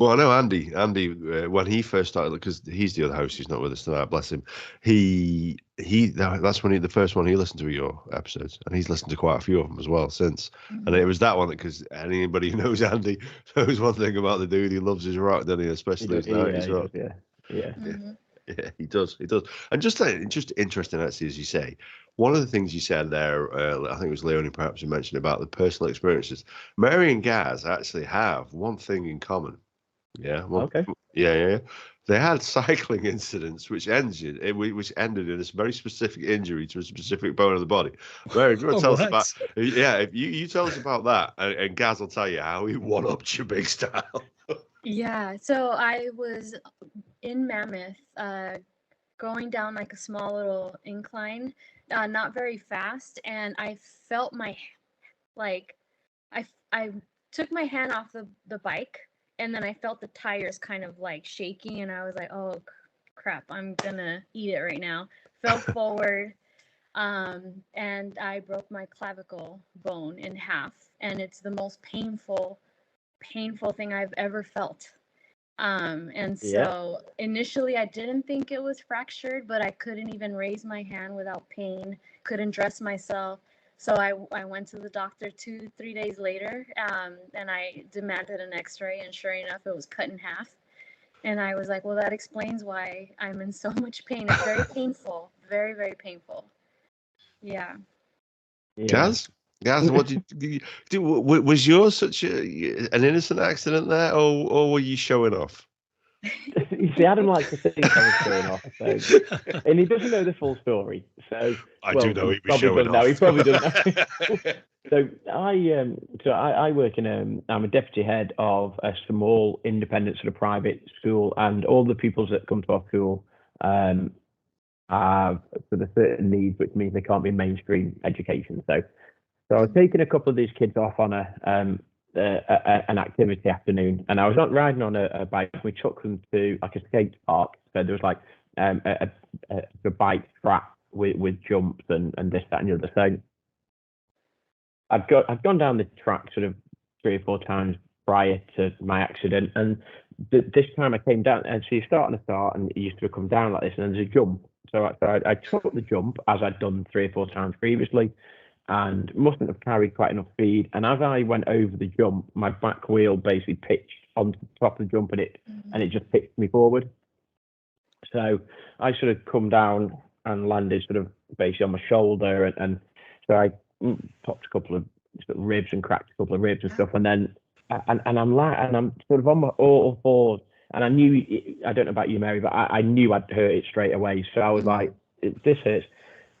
A: Well, I know Andy. Andy, when he first started, because he's the other host who's not with us tonight, bless him. That's when the first one he listened to your episodes, and he's listened to quite a few of them as well since. And it was that one because anybody who knows Andy knows one thing about the dude. He loves his rock, doesn't he? Especially his 90s rock.
B: Yeah.
A: Yeah, he does. And just interesting, actually, as you say, one of the things you said there, I think it was Leonie perhaps who mentioned about the personal experiences. Mary and Gaz actually have one thing in common. Yeah.
B: Okay.
A: Yeah. They had cycling incidents which ended in a very specific injury to a specific bone of the body. Mary, do you want to tell us about? Yeah, if you tell us about that, and Gaz will tell you how he one-upped your big style.
C: Yeah. So I was in Mammoth, going down like a small little incline, not very fast, and I felt I took my hand off the bike, and then I felt the tires kind of like shaking, and I was like, oh crap, I'm gonna eat it right now. Fell forward, and I broke my clavicle bone in half, and it's the most painful thing I've ever felt. And so initially I didn't think it was fractured, but I couldn't even raise my hand without pain, couldn't dress myself. So I went to the doctor 2-3 days later, and I demanded an x-ray, and sure enough, it was cut in half. And I was like, well, that explains why I'm in so much pain. It's very painful, very, very painful. Yeah.
A: Gaz, what did you do? Was yours such an innocent accident there, or were you showing off?
B: You see, Adam likes to think I was showing off, and he doesn't know the full story. So
A: I do know he was
B: showing
A: off.
B: He probably doesn't know. So I work in I'm a deputy head of a small independent sort of private school, and all the pupils that come to our school have sort of certain needs, which means they can't be in mainstream education. So I was taking a couple of these kids off on an activity afternoon, and I was not riding on a bike. We took them to like a skate park, so there was like a bike track with jumps and this, that, and the other. So I'd gone down the track sort of 3 or 4 times prior to my accident, and this time I came down, and so you start on a start, and you used to come down like this, and there's a jump. So I took the jump as I'd done 3 or 4 times previously, and mustn't have carried quite enough speed. And as I went over the jump, my back wheel basically pitched on top of the jump, and it just pitched me forward. So I sort of come down and landed sort of basically on my shoulder, and so I popped a couple of sort of ribs and cracked a couple of ribs and stuff, and then I'm sort of on my all fours, and I knew, I don't know about you, Mary, but I knew I'd hurt it straight away. So I was like, this hurts.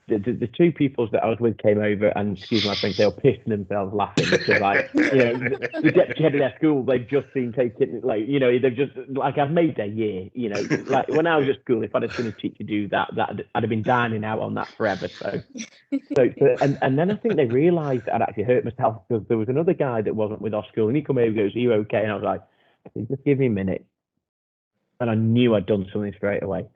B: The 2 people that I was with came over, and excuse my French, they were pissing themselves laughing because, like, the deputy head of their school, they've just been taking, like, they've just, like, I've made their year, like when I was at school, if I'd have seen a teacher do that, I'd have been dining out on that forever. So and then I think they realised I'd actually hurt myself, because there was another guy that wasn't with our school, and he come over and goes, "Are you okay?" And I was like, "Just give me a minute," and I knew I'd done something straight away.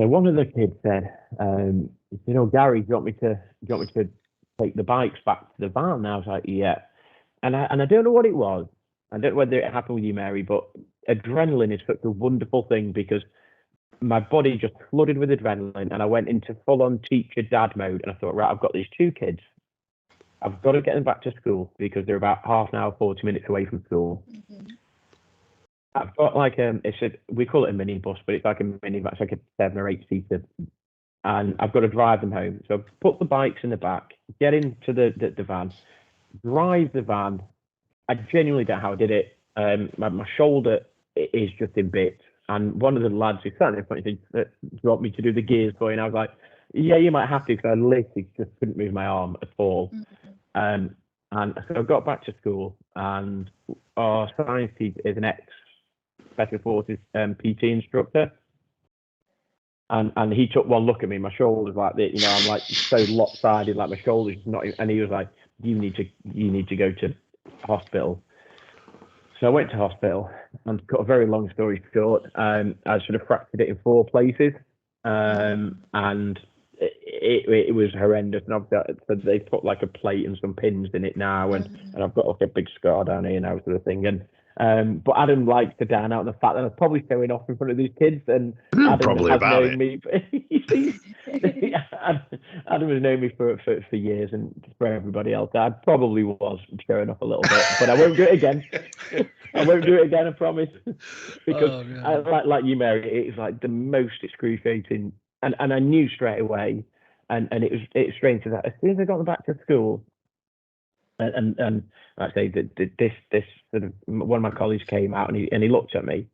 B: So one of the kids said, "Gary, do you want me to take the bikes back to the van?" And I was like, "Yeah." And I don't know what it was. I don't know whether it happened with you, Mary, but adrenaline is such a wonderful thing, because my body just flooded with adrenaline, and I went into full-on teacher dad mode. And I thought, right, I've got these 2 kids. I've got to get them back to school, because they're about half an hour, 40 minutes away from school. Mm-hmm. I've got like we call it a minibus, but it's like a minibus, it's like a 7 or 8 seater, and I've got to drive them home. So I put the bikes in the back, get into the van, drive the van. I genuinely don't know how I did it. My shoulder is just in bits, and one of the lads who sat in front of me said, "Do you want me to do the gears for you?" And I was like, "Yeah, you might have to," because I literally just couldn't move my arm at all. Mm-hmm. And so I got back to school, and our science teacher is an ex-Special Forces PT instructor. And he took one look at me, my shoulders like this, I'm like so lopsided, like my shoulders not, and he was like, you need to go to hospital. So I went to hospital, and cut a very long story short, I sort of fractured it in 4 places, and it was horrendous. And obviously, so they put like a plate and some pins in it now, and I've got like a big scar down here now, sort of thing. And But Adam likes to down out the fact that I was probably showing off in front of these kids, and Adam
A: Probably
B: has
A: about
B: known me. Adam has known me for years, and for everybody else, I probably was showing off a little bit, but I won't do it again. I won't do it again, I promise. Because like you, Mary, it's like the most excruciating, and I knew straight away, and it's strange that as soon as I got back to school, and like I say this sort of one of my colleagues came out and he looked at me,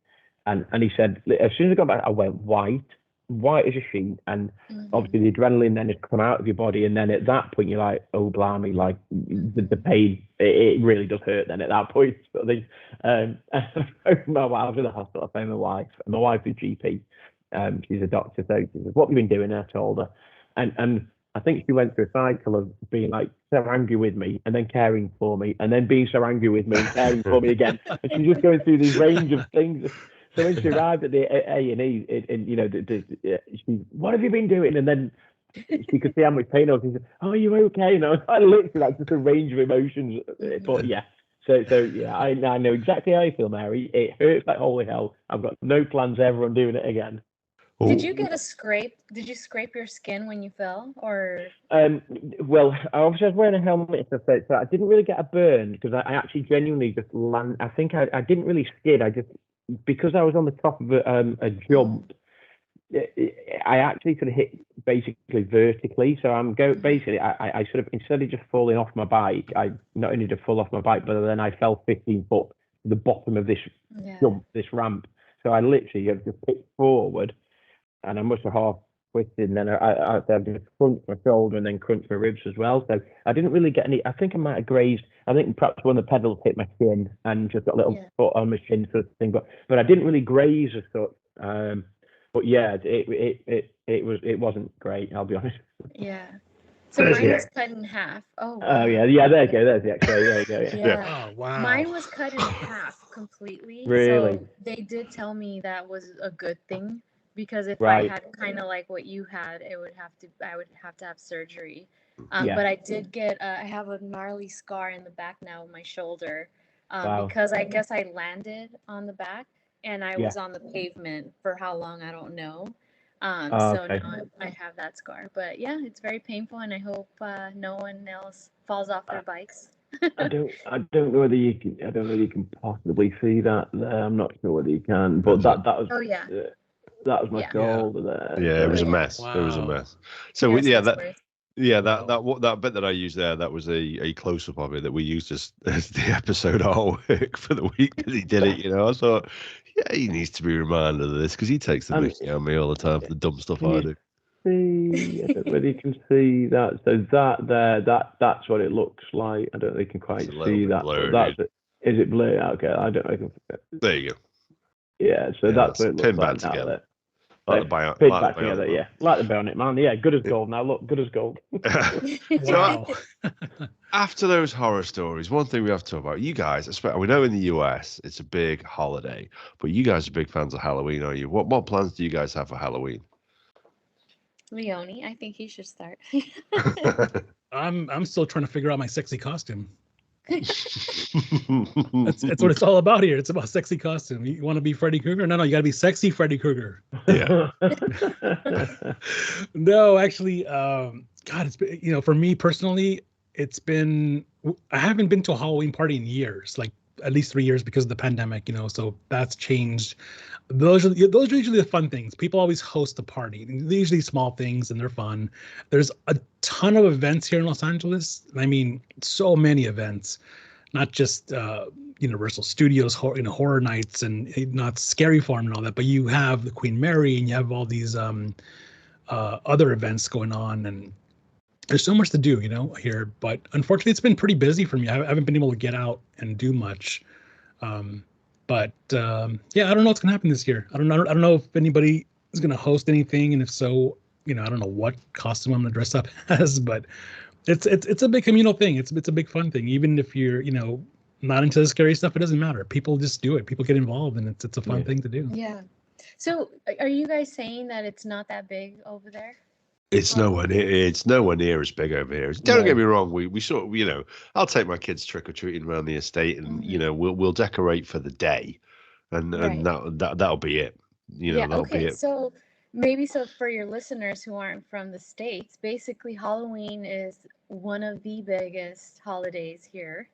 B: and he said, as soon as I got back, I went white as a sheet, and obviously the adrenaline then had come out of your body, and then at that point you're like, oh blimey, like the pain, it really does hurt then at that point. Sort of thing. My wife, I was in the hospital, I phoned my wife, and my wife is GP, she's a doctor, so she says, what have you been doing? I told her, and I think she went through a cycle of being like so angry with me, and then caring for me, and then being so angry with me and caring for me again, and she's just going through these range of things. So when she arrived at the A&E, and you know, she, what have you been doing? And then she could see how much pain I was. She said, "Oh, are you okay?" And I was literally like just a range of emotions. But yeah, so yeah, I know exactly how you feel, Mary. It hurts like holy hell. I've got no plans ever on doing it again.
C: Did you get a scrape? Did you scrape your skin when you fell, or?
B: Well, obviously I was wearing a helmet, so I didn't really get a burn because I actually genuinely just land. I think I didn't really skid. I just, because I was on the top of a jump, I actually sort of hit basically vertically. So basically I sort of, instead of just falling off my bike, I not only did fall off my bike, but then I fell 15 foot to the bottom of this jump, this ramp. So I literally just picked forward, and I must have half twisted, and then I just crunched my shoulder and then crunched my ribs as well. So I didn't really get any. I think I might have grazed. I think perhaps one of the pedals hit my shin and just got a little foot on my shin sort of thing. But I didn't really graze as such. But yeah, it wasn't great. I'll be honest.
C: Yeah. So mine was cut in half. Oh. Wow.
B: Oh yeah. There you go. There's the X-ray. There you go.
C: Yeah.
D: Oh wow.
C: Mine was cut in half completely.
B: Really?
C: So they did tell me that was a good thing, because if
B: Right.
C: I had kind of like what you had, I would have to have surgery.
B: Yeah.
C: But I did get I have a gnarly scar in the back now of my shoulder,
B: Wow.
C: because I guess I landed on the back and I was on the pavement for how long I don't know. So
B: okay.
C: now I have that scar. But yeah, it's very painful, and I hope no one else falls off their bikes.
B: I don't know whether you can. I don't know whether you can possibly see that there. I'm not sure whether you can. But that was.
C: Oh yeah.
B: That was my shoulder there.
A: Yeah, it was a mess.
D: Wow.
A: It was a mess. So that bit that I used there, that was a close up of it that we used as the episode artwork for the week because he did it. You know, I thought, yeah, he needs to be reminded of this because he takes the mickey out of me all the time for the dumb stuff I do.
B: See, I don't know whether you can see that. So that's what it looks like. I don't know if you can quite see that.
A: Blurry.
B: Is it blurry? Okay, I don't know if you can.
A: There you go.
B: Yeah, so that's what it looks
A: pinned
B: like
A: back together.
B: Like back together, yeah. Like the Bionic Man, yeah, good as gold now. Look, good as gold.
D: Wow.
A: After those horror stories, one thing we have to talk about, you guys, we know in the US it's a big holiday, but you guys are big fans of Halloween, are you? What plans do you guys have for Halloween?
C: Leone, I think he should start.
D: I'm still trying to figure out my sexy costume. That's what it's all about here. It's about sexy costume. You want to be Freddy Krueger? No, you got to be sexy Freddy Krueger.
A: Yeah.
D: No, actually, God, it's been, for me personally, I haven't been to a Halloween party in years, like at least 3 years because of the pandemic, so that's changed. Those are usually the fun things. People always host a party. They're usually small things and they're fun. There's a ton of events here in Los Angeles. I mean, so many events, not just Universal Studios, horror nights and not Scary Farm and all that, but you have the Queen Mary and you have all these other events going on, and there's so much to do, here. But unfortunately, it's been pretty busy for me. I haven't been able to get out and do much. But I don't know what's gonna happen this year. I don't know if anybody is gonna host anything, and if so, I don't know what costume I'm gonna dress up as. But it's a big communal thing. It's a big fun thing. Even if you're not into the scary stuff, it doesn't matter. People just do it. People get involved, and it's a fun thing to do.
C: Yeah. So are you guys saying that it's not that big over there?
A: It's nowhere near as big over here. Don't get me wrong. We sort of, I'll take my kids trick or treating around the estate, and we'll decorate for the day, and that'll be it. That'll be it.
C: So for your listeners who aren't from the States, basically Halloween is one of the biggest holidays here.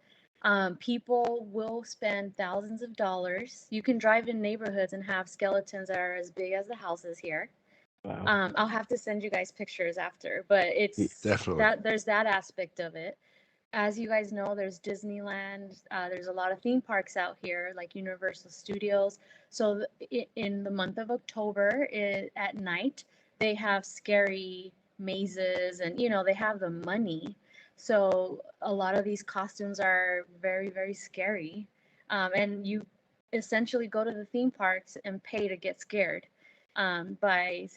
C: People will spend thousands of dollars. You can drive in neighborhoods and have skeletons that are as big as the houses here. Wow. I'll have to send you guys pictures after, but it's definitely there's that aspect of it. As you guys know, there's Disneyland. There's a lot of theme parks out here, like Universal Studios. So in the month of October, at night, they have scary mazes, and they have the money. So a lot of these costumes are very, very scary. And you essentially go to the theme parks and pay to get scared by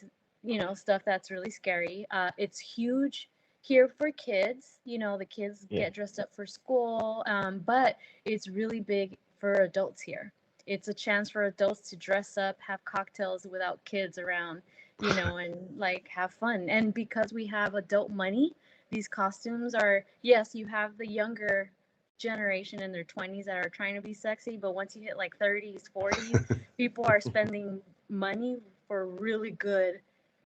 C: stuff that's really scary. It's huge here for kids. The kids get dressed up for school, but it's really big for adults here. It's a chance for adults to dress up, have cocktails without kids around, and like have fun. And because we have adult money, these costumes are, yes, you have the younger generation in their 20s that are trying to be sexy, but once you hit like 30s, 40s, people are spending money for really good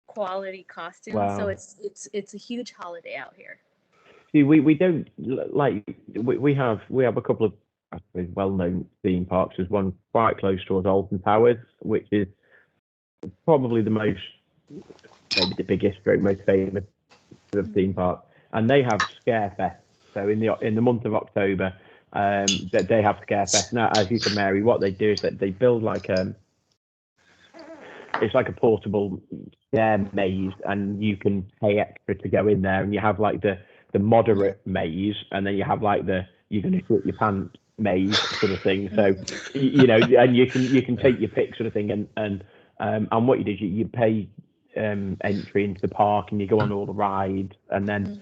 C: quality costumes. Wow. So it's a huge holiday out here.
B: See, we don't like we have a couple of, I suppose, well-known theme parks. There's one quite close to us, Alton Towers, which is probably maybe the biggest, most famous sort of theme park, and they have Scare Fest. So in the month of October, that they have Scare Fest. Now, as you said, Mary, what they do is that they build it's like a portable scare maze, and you can pay extra to go in there. And you have like the moderate maze, and then you have like you're going to shit your pants maze sort of thing. So and you can take your pick sort of thing. And what you do is you pay entry into the park, and you go on all the rides, and then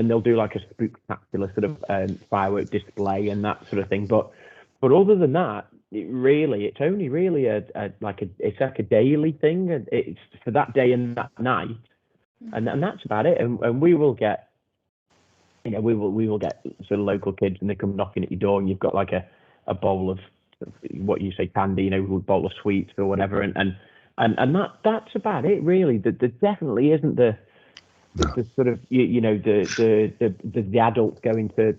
B: they'll do like a spooktacular sort of firework display and that sort of thing. But other than that, it's only really it's like a daily thing, and it's for that day and that night, and that's about it. And we will get, we will get sort of local kids, and they come knocking at your door, and you've got like a bowl of what you say candy, a bowl of sweets or whatever, and that's about it really. There definitely isn't the sort of the adults going to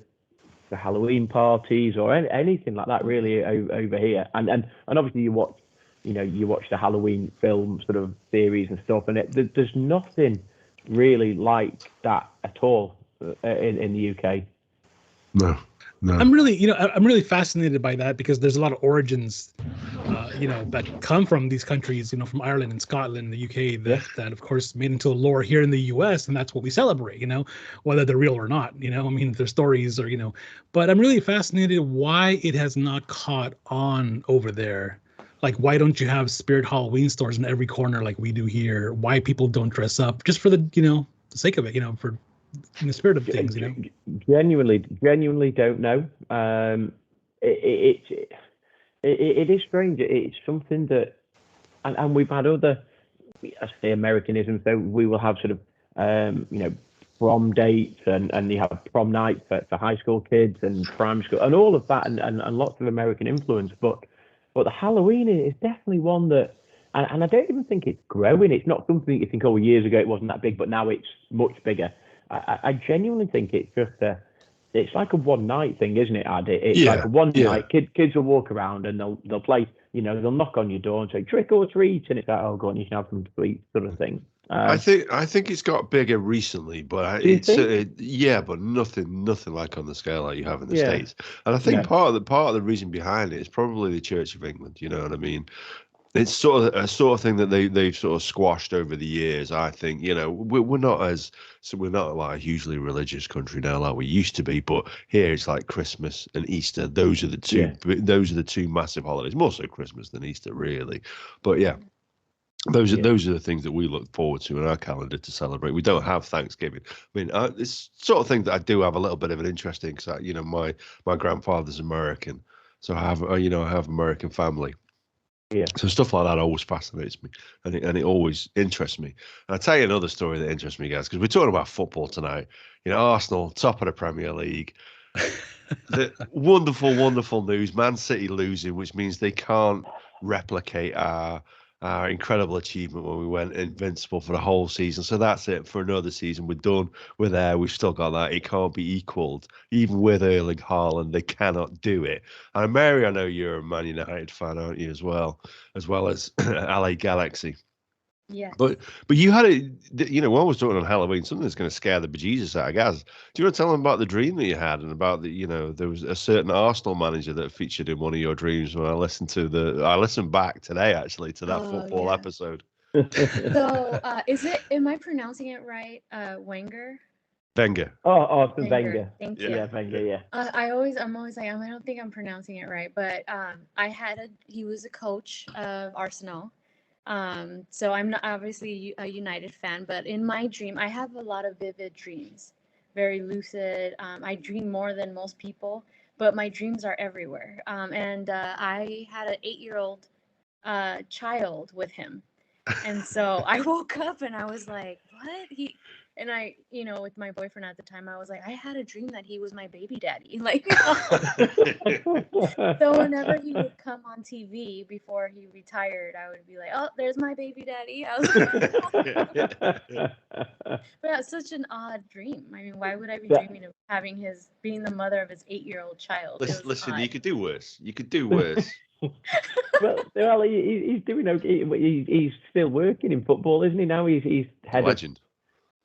B: the Halloween parties or anything like that really over here. And obviously you watch the Halloween film sort of series and stuff, and there's nothing really like that at all in the UK.
A: No.
D: I'm really fascinated by that, because there's a lot of origins, that come from these countries, from Ireland and Scotland, the UK, that of course made into a lore here in the US, and that's what we celebrate, whether they're real or not, their stories are, but I'm really fascinated why it has not caught on over there. Like, why don't you have spirit Halloween stores in every corner like we do here? Why people don't dress up just for the sake of it, for in the spirit of things,
B: Genuinely don't know. It is strange. It's something that, and we've had other, I say, Americanism. So we will have sort of, prom dates, and you have prom night for high school kids and primary school, and all of that, and lots of American influence. But the Halloween is definitely one that, and I don't even think it's growing. It's not something you think, years ago it wasn't that big, but now it's much bigger. I genuinely think it's just it's like a one night thing, isn't it, Ad? It's like a one night. Kids will walk around, and they'll play. They'll knock on your door and say trick or treat, and it's like, oh, go on, you can have some sweets, sort of thing.
A: I think it's got bigger recently, but but nothing like on the scale like you have in the States. And I think part of the reason behind it is probably the Church of England. You know what I mean? It's sort of thing that they've sort of squashed over the years. I think we're not like a hugely religious country now like we used to be, but here it's like Christmas and Easter. Those are the two massive holidays, more so Christmas than Easter, really. But those are the things that we look forward to in our calendar to celebrate. We don't have Thanksgiving. I mean, it's sort of thing that I do have a little bit of an interest in, because my grandfather's American, so I have I have American family.
B: Yeah.
A: So stuff like that always fascinates me, and it always interests me. And I'll tell you another story that interests me, guys, because we're talking about football tonight. Arsenal, top of the Premier League. The wonderful, wonderful news: Man City losing, which means they can't replicate our incredible achievement when we went invincible for the whole season. So that's it for another season. We're done. We're there. We've still got that. It can't be equaled. Even with Erling Haaland, they cannot do it. And Mary, I know you're a Man United fan, aren't you, as well as LA Galaxy.
C: Yes.
A: But you had it, when I was talking on Halloween, something that's going to scare the bejesus out of guys. Do you want to tell them about the dream that you had and about there was a certain Arsenal manager that featured in one of your dreams when I listened back today actually to that football episode.
C: So am I pronouncing it right? Wenger?
A: Wenger.
B: Arsene Wenger.
C: Thank you.
B: Yeah, Wenger, yeah.
C: I'm always like, I don't think I'm pronouncing it right, but he was a coach of Arsenal. So I'm not obviously a United fan, but in my dream, I have a lot of vivid dreams, very lucid. I dream more than most people, but my dreams are everywhere. And I had an 8-year-old child with him. And so I woke up and I was like, what? With my boyfriend at the time, I was like, I had a dream that he was my baby daddy. Like, so whenever he would come on TV before he retired, I would be like, oh, there's my baby daddy. I was but it's such an odd dream. I mean, why would I be dreaming of being the mother of his 8-year-old child?
A: Listen, you could do worse.
B: Well, he's doing okay. He's still working in football, isn't he? Now he's head
A: legend.
B: Of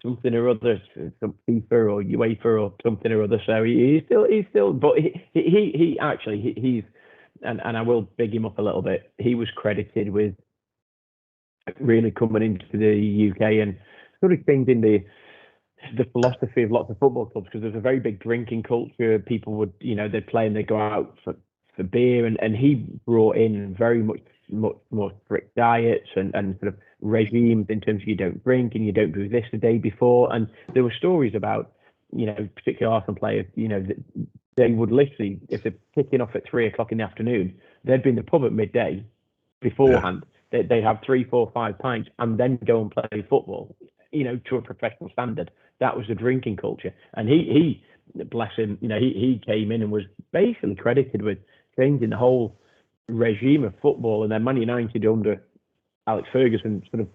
B: something or other, some FIFA or UEFA or something or other. So he's still. But he actually he's and I will big him up a little bit. He was credited with really coming into the UK and sort of changing the philosophy of lots of football clubs, because there's a very big drinking culture. People would, they'd play and they'd go out for beer, and he brought in very much more strict diets and sort of regimes in terms of you don't drink and you don't do this the day before. And there were stories about, particular Arsenal players, that they would literally, if they're kicking off at 3:00 in the afternoon, they'd be in the pub at midday beforehand. Yeah. They'd have 3, 4, 5 pints and then go and play football, to a professional standard. That was the drinking culture. And he bless him, he came in and was basically credited with changing the whole regime of football. And then Man United under Alex Ferguson sort of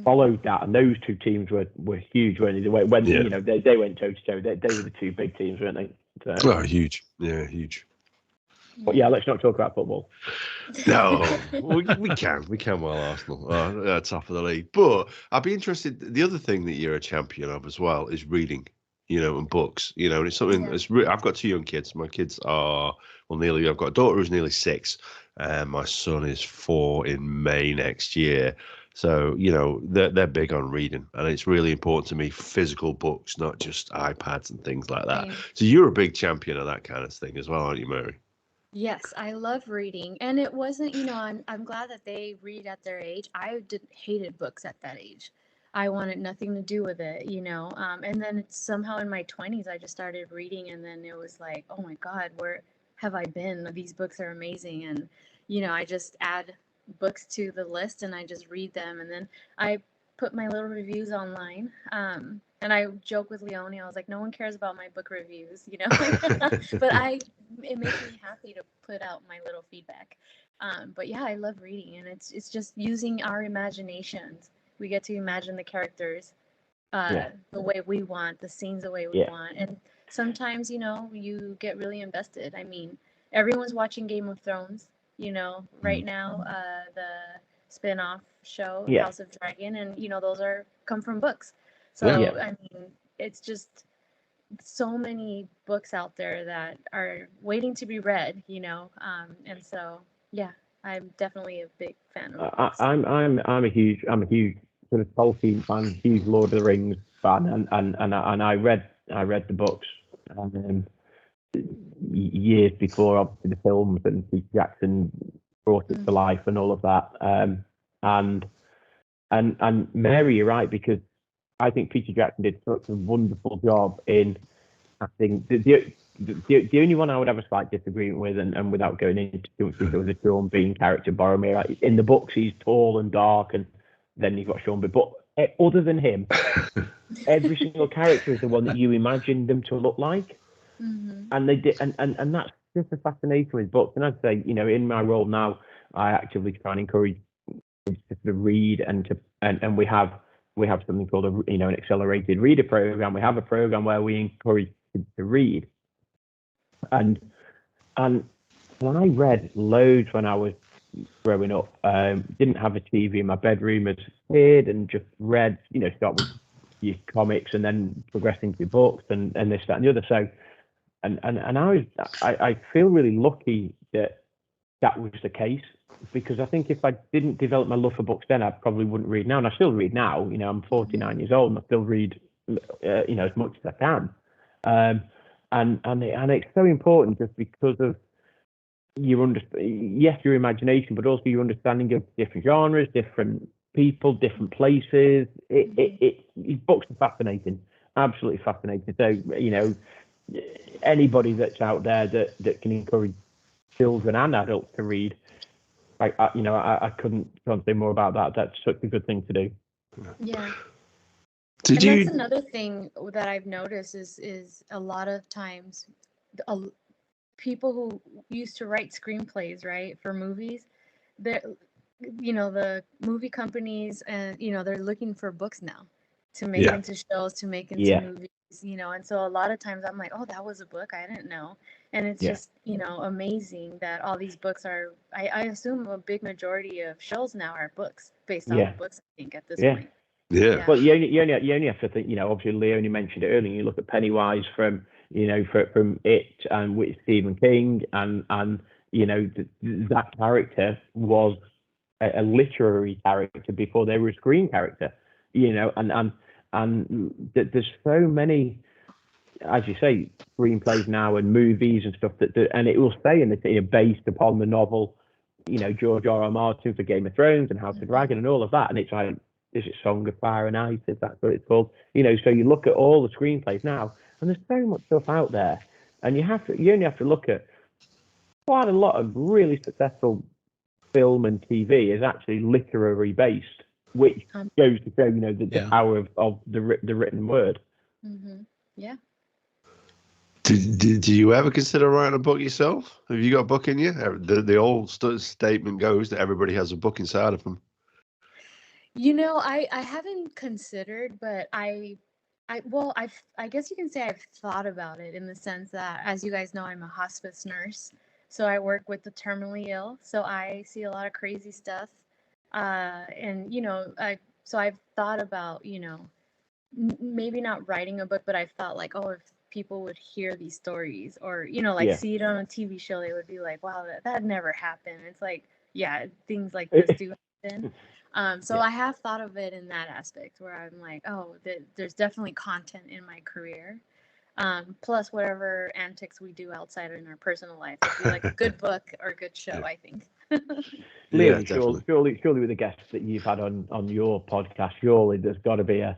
B: followed that, and those two teams were huge, weren't they? When they went toe to toe. They were the two big teams, weren't they? So,
A: huge. Yeah, huge.
B: But yeah, let's not talk about football.
A: No, we can while Arsenal are top of the league. But I'd be interested. The other thing that you're a champion of as well is reading, and books, and it's something that's. I've got 2 young kids. My kids are nearly. I've got a daughter who's nearly 6, and my son is 4 in May next year. So they're big on reading, and it's really important to me. Physical books, not just iPads and things like that. Right. So you're a big champion of that kind of thing as well, aren't you, Mary?
C: Yes, I love reading, and it wasn't, I'm glad that they read at their age. I hated books at that age. I wanted nothing to do with it, and then it's somehow in my 20s, I just started reading, and then it was like, oh my God, where have I been? These books are amazing, and, I just add books to the list, and I just read them, and then I put my little reviews online, and I joke with Leonie, I was like, no one cares about my book reviews, but it makes me happy to put out my little feedback. But yeah, I love reading, and it's just using our imaginations. We get to imagine the characters the way we want, the scenes the way we want. And sometimes, you get really invested. I mean, everyone's watching Game of Thrones, right now, the spin-off show, House of Dragon, and, those come from books. So, I mean, it's just so many books out there that are waiting to be read, and so, yeah, I'm definitely a big fan of books.
B: I'm a huge sort of Tolkien fan, huge Lord of the Rings fan, and I read the books years before, obviously, the films, and Peter Jackson brought it to life and all of that. And Mary, you're right, because I think Peter Jackson did such a wonderful job in acting. the only one I would have a slight disagreement with, and without going into too much detail, was the Sean Bean character, Boromir. Like, in the books, he's tall and dark, and then you've got Sean Bean. But other than him, every single character is the one that you imagine them to look like. And they did, and that's just a fascination with books. And I'd say, in my role now, I actively try and encourage to read, and we have something called an accelerated reader program. We have a program where we encourage kids to read, and when I read loads when I was growing up, didn't have a TV in my bedroom as a kid, and just read, start with your comics and then progressing to books and this, that, and the other. So, and I feel really lucky that was the case, because I think if I didn't develop my love for books then, I probably wouldn't read now. And I still read now. I'm 49 years old, and I still read, as much as I can. And it's so important, just because of your imagination, but also your understanding of different genres, different people, different places. Books are fascinating, absolutely fascinating. So, anybody that's out there that can encourage children and adults to read, I can't say more about that. That's such a good thing to do.
C: Yeah.
A: That's
C: another thing that I've noticed is a lot of times people who used to write screenplays, right, for movies, the movie companies, and they're looking for books now to make into shows, to make into movies, and so a lot of times I'm like, oh, that was a book, I didn't know. And it's just amazing that all these books are, I assume a big majority of shows now are books, based on books, I think, at this point. Well,
B: you only have to think, obviously Leonie mentioned it earlier, you look at Pennywise from It, and with Stephen King, and that character was a literary character before they were a screen character, and there's so many, as you say, screenplays now and movies and stuff that and it will say in the based upon the novel, George R.R. Martin for Game of Thrones and House of Dragon and all of that, and it's like, is it Song of Fire and Ice, if that's what it's called? So you look at all the screenplays now, and there's so much stuff out there, and you only have to look at quite a lot of really successful film and TV is actually literary based, which goes to show, the power of the written word.
C: Yeah.
A: Do you ever consider writing a book yourself? Have you got a book in you? The old statement goes that everybody has a book inside of them.
C: I haven't considered, but I guess you can say I've thought about it, in the sense that, as you guys know, I'm a hospice nurse. So I work with the terminally ill. So I see a lot of crazy stuff. So I've thought about, maybe not writing a book, but I've thought like, oh, if people would hear these stories, or, see it on a TV show, they would be like, wow, that never happened. It's like, yeah, things like this do happen. So I have thought of it in that aspect, where I'm like, oh, there's definitely content in my career. Plus whatever antics we do outside in our personal life. It'd be like a good book or a good show, I think.
B: Leo, surely with the guests that you've had on your podcast, surely there's got to be a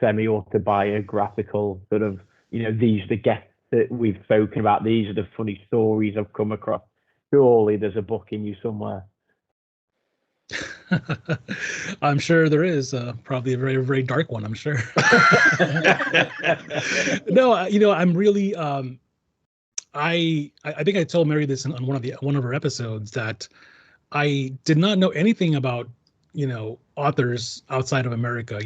B: semi-autobiographical sort of, these are the guests that we've spoken about, these are the funny stories I've come across. Surely there's a book in you somewhere.
D: I'm sure there is, probably a very, very dark one, I'm sure. No, I'm really, I think I told Mary this on one of her episodes, that I did not know anything about, authors outside of America,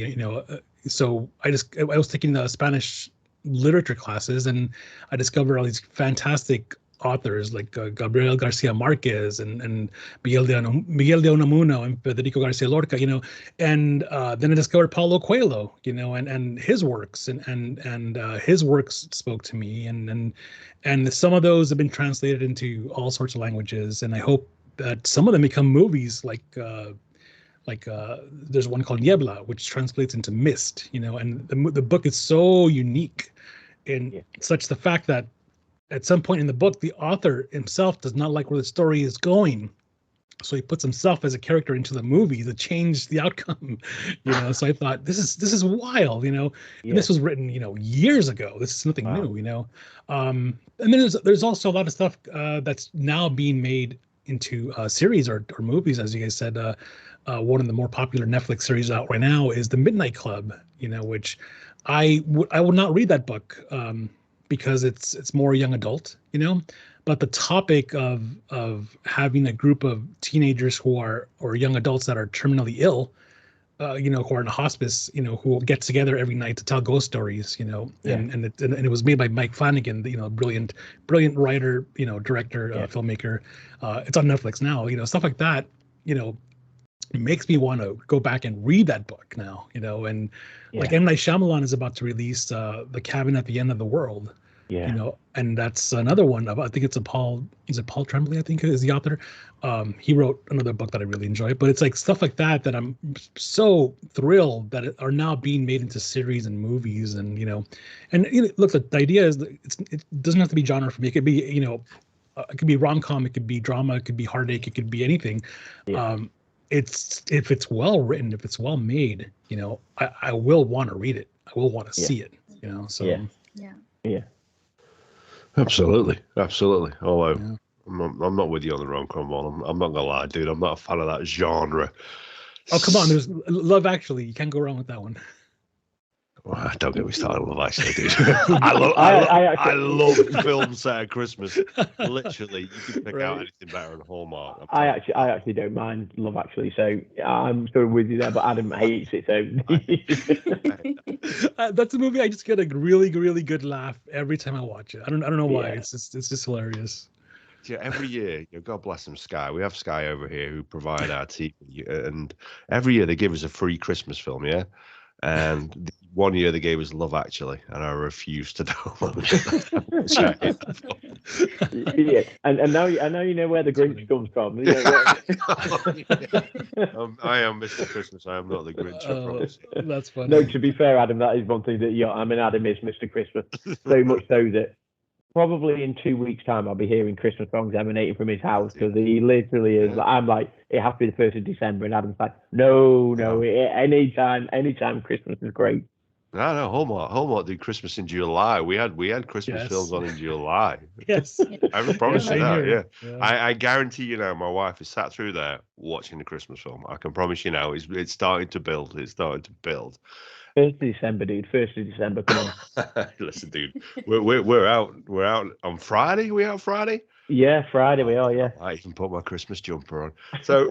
D: so I was taking the Spanish literature classes, and I discovered all these fantastic authors like Gabriel Garcia Marquez and Miguel de Unamuno and Federico Garcia Lorca, and then I discovered Paulo Coelho, and his works, and his works spoke to me, and some of those have been translated into all sorts of languages, and I hope that some of them become movies, like there's one called Niebla, which translates into mist, and the book is so unique in such the fact that at some point in the book, the author himself does not like where the story is going. So he puts himself as a character into the movie to change the outcome, So I thought this is wild, And this was written, years ago. This is nothing new, And then there's also a lot of stuff that's now being made into series or movies, as you guys said. One of the more popular Netflix series out right now is The Midnight Club, which I will not read that book because it's more young adult, But the topic of having a group of teenagers or young adults that are terminally ill, who are in a hospice, who will get together every night to tell ghost stories, and it was made by Mike Flanagan, brilliant writer, director, filmmaker. It's on Netflix now, stuff like that, it makes me want to go back and read that book now, and like M. Night Shyamalan is about to release The Cabin at the End of the World. And that's another one of, I think it's Paul Tremblay, I think is the author. He wrote another book that I really enjoy, but it's like stuff like that I'm so thrilled that are now being made into series and movies. And, look, the idea is that it doesn't have to be genre for me. It could be, it could be rom-com, it could be drama, it could be heartache, it could be anything. If it's well written, if it's well made, I will want to read it. I will want to see it, so.
B: Yeah.
A: Absolutely. Although I'm not with you on the rom-com one. I'm not gonna lie, dude. I'm not a fan of that genre.
D: Oh, come on. There's Love Actually. You can't go wrong with that one.
A: Well, don't get me started on Love Actually, dude. I love films set at Christmas. Literally, you can pick out anything better than Hallmark.
B: I actually don't mind Love Actually, so I'm sort of with you there. But Adam hates it,
D: so that's a movie I just get a really, really good laugh every time I watch it. I don't know why. It's just hilarious.
A: Yeah, every year, God bless them, Sky. We have Sky over here who provide our TV, and every year they give us a free Christmas film. Yeah. And one year they gave us Love Actually, and I refused to download
B: it. And now you know where the Grinch comes from.
A: I am Mr. Christmas. I am not the Grinch. I promise.
D: That's funny.
B: No, to be fair, Adam, that is one thing that Adam is Mr. Christmas. So much so that probably in 2 weeks' time I'll be hearing Christmas songs emanating from his house, because he literally is. I'm like, it has to be the 1st of December, and Adam's like, no, anytime Christmas is great.
A: No, Hallmark did Christmas in July. We had Christmas films on in July.
D: Yes,
A: I promise you that. Yeah. I guarantee you now, my wife is sat through there watching the Christmas film. I can promise you now, it's starting to build. It's starting to build.
B: 1st of December, dude. 1st of December. Come on.
A: Listen, dude. We're out. We're out on Friday. We out Friday?
B: Yeah, Friday we are. Yeah.
A: I even put my Christmas jumper on. So.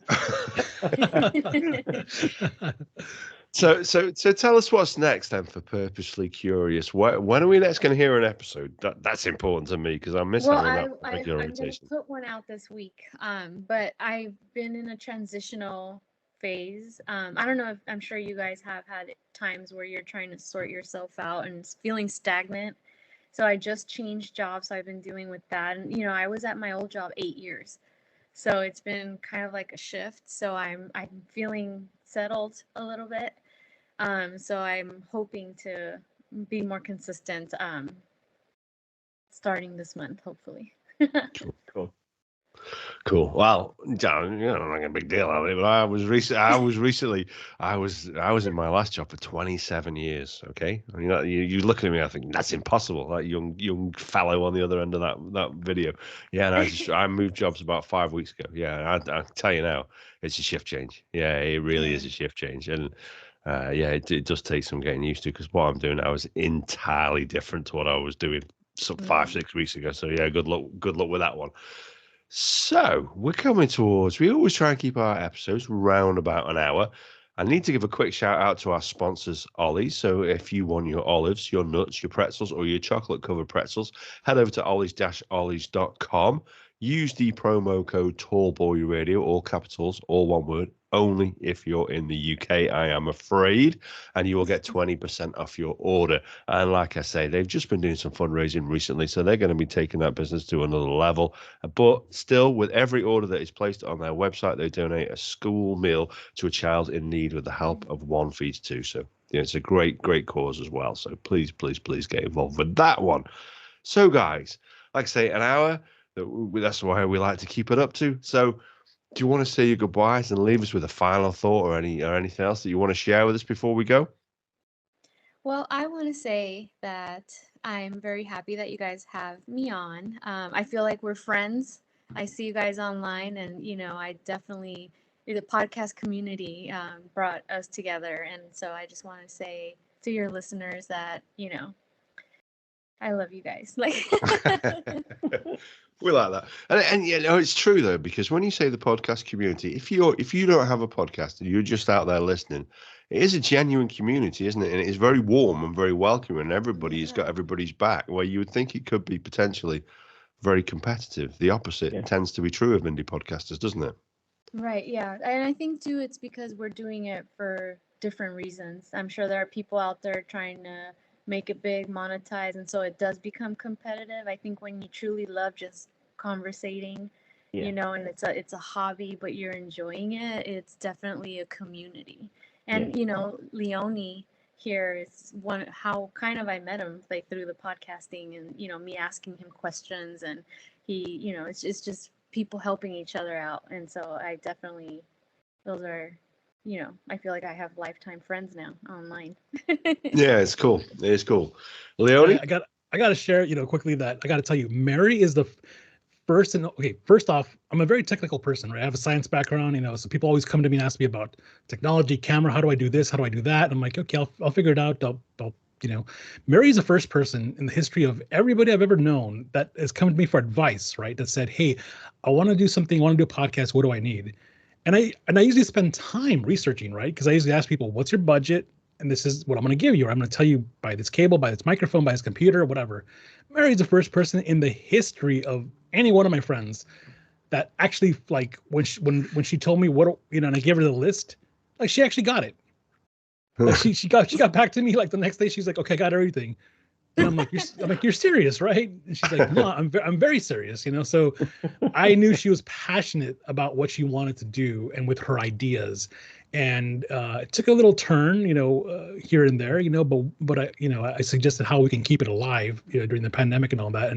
A: So tell us what's next then for Purposely Curious. When are we next going to hear an episode? That's important to me because I miss having that regular rotation.
C: I'm going to put one out this week, but I've been in a transitional phase. I don't know if I'm sure you guys have had times where you're trying to sort yourself out and feeling stagnant. So I just changed jobs, so I've been dealing with that. And I was at my old job 8 years, so it's been kind of like a shift. So I'm feeling settled a little bit. So I'm hoping to be more consistent starting this month, hopefully.
A: Cool. Well, John, not a big deal out of it, but I was in my last job for 27 years. Okay, you look at me, I think that's impossible. That young fellow on the other end of that video. Yeah, and I moved jobs about 5 weeks ago. Yeah, I tell you now, it's a shift change. Yeah, it really is a shift change, and it does take some getting used to, because what I'm doing now is entirely different to what I was doing some 5-6 weeks ago. So yeah, good luck with that one. So we're coming towards, we always try and keep our episodes round about an hour. I need to give a quick shout out to our sponsors, Ollie's. So if you want your olives, your nuts, your pretzels, or your chocolate covered pretzels, head over to ollies-ollies.com. Use the promo code TallBoyRadio, all capitals, all one word, only if you're in the UK, I am afraid, and you will get 20% off your order. And like I say, they've just been doing some fundraising recently, so they're going to be taking that business to another level. But still, with every order that is placed on their website, they donate a school meal to a child in need with the help of One Feeds Two. So it's a great cause as well. So please get involved with that one. So guys, like I say, an hour. That's why we like to keep it up to. So do you want to say your goodbyes and leave us with a final thought or anything else that you want to share with us before we go?
C: Well, I want to say that I'm very happy that you guys have me on. I feel like we're friends. I see you guys online, and I definitely the podcast community brought us together, and so I just want to say to your listeners that I love you guys. Like,
A: we like that, and it's true though, because when you say the podcast community, if you don't have a podcast and you're just out there listening, it is a genuine community, isn't it? And it is very warm and very welcoming, and everybody's got everybody's back. Where you would think it could be potentially very competitive, the opposite tends to be true of indie podcasters, doesn't it?
C: Right, yeah. And I think too it's because we're doing it for different reasons. I'm sure there are people out there trying to make it big, monetize, and so it does become competitive. I think when you truly love just conversating, and it's a hobby, but you're enjoying it, it's definitely a community. And Leone here is how kind of I met him like through the podcasting and me asking him questions, and he it's just people helping each other out. And so I definitely, those are, I feel like I have lifetime friends now online.
A: Yeah, it's cool. It's cool. Leone?
D: I got to share, quickly that I got to tell you, Mary is the first. And okay, first off, I'm a very technical person, right? I have a science background, so people always come to me and ask me about technology, camera, how do I do this? How do I do that? And I'm like, okay, I'll figure it out. Mary is the first person in the history of everybody I've ever known that has come to me for advice, right? That said, hey, I want to do something, I want to do a podcast. What do I need? And I usually spend time researching, right? Because I usually ask people, what's your budget? And this is what I'm going to give you. Or I'm going to tell you, buy this cable, buy this microphone, buy this computer, whatever. Mary's the first person in the history of any one of my friends that actually, like, when she told me what, and I gave her the list, like, she actually got it. Like she got back to me like the next day. She's like, okay, I got everything. And I'm like, you're serious, right? And she's like, no, I'm very serious, So I knew she was passionate about what she wanted to do and with her ideas. And it took a little turn, here and there, but I suggested how we can keep it alive, during the pandemic and all that.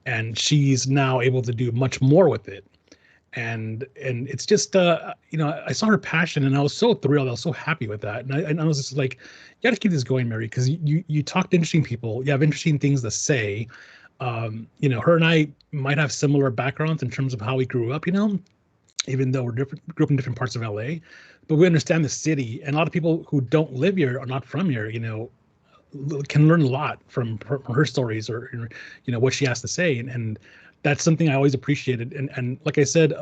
D: And she's now able to do much more with it. And it's just I saw her passion and I was so thrilled. I was so happy with that. And I was just like, you got to keep this going, Mary, because you talk to interesting people. You have interesting things to say. Her and I might have similar backgrounds in terms of how we grew up, even though grew up in different parts of LA, but we understand the city. And a lot of people who don't live here or not from here, can learn a lot from her stories or what she has to say. And that's something I always appreciated. And like I said,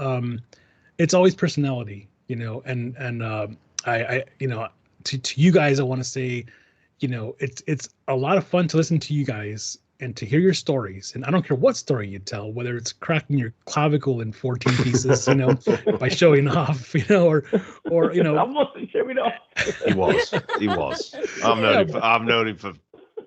D: it's always personality, and I to you guys, I want to say, it's a lot of fun to listen to you guys and to hear your stories. And I don't care what story you tell, whether it's cracking your clavicle in 14 pieces, by showing off, or
B: I wasn't showing off.
A: He was. I've known him for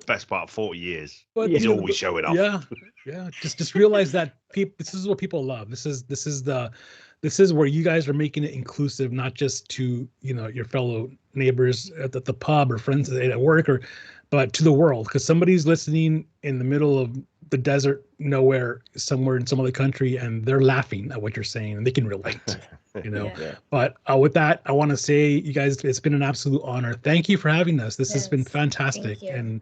A: best part of 40 years. But he's always showing off.
D: Yeah. Just realize that this is what people love. This is where you guys are making it inclusive, not just to your fellow neighbors at the pub or friends at work, but to the world. Because somebody's listening in the middle of the desert, nowhere, somewhere in some other country, and they're laughing at what you're saying, and they can relate.
C: Yeah.
D: But with that, I want to say, you guys, it's been an absolute honor. Thank you for having us. This has been fantastic, and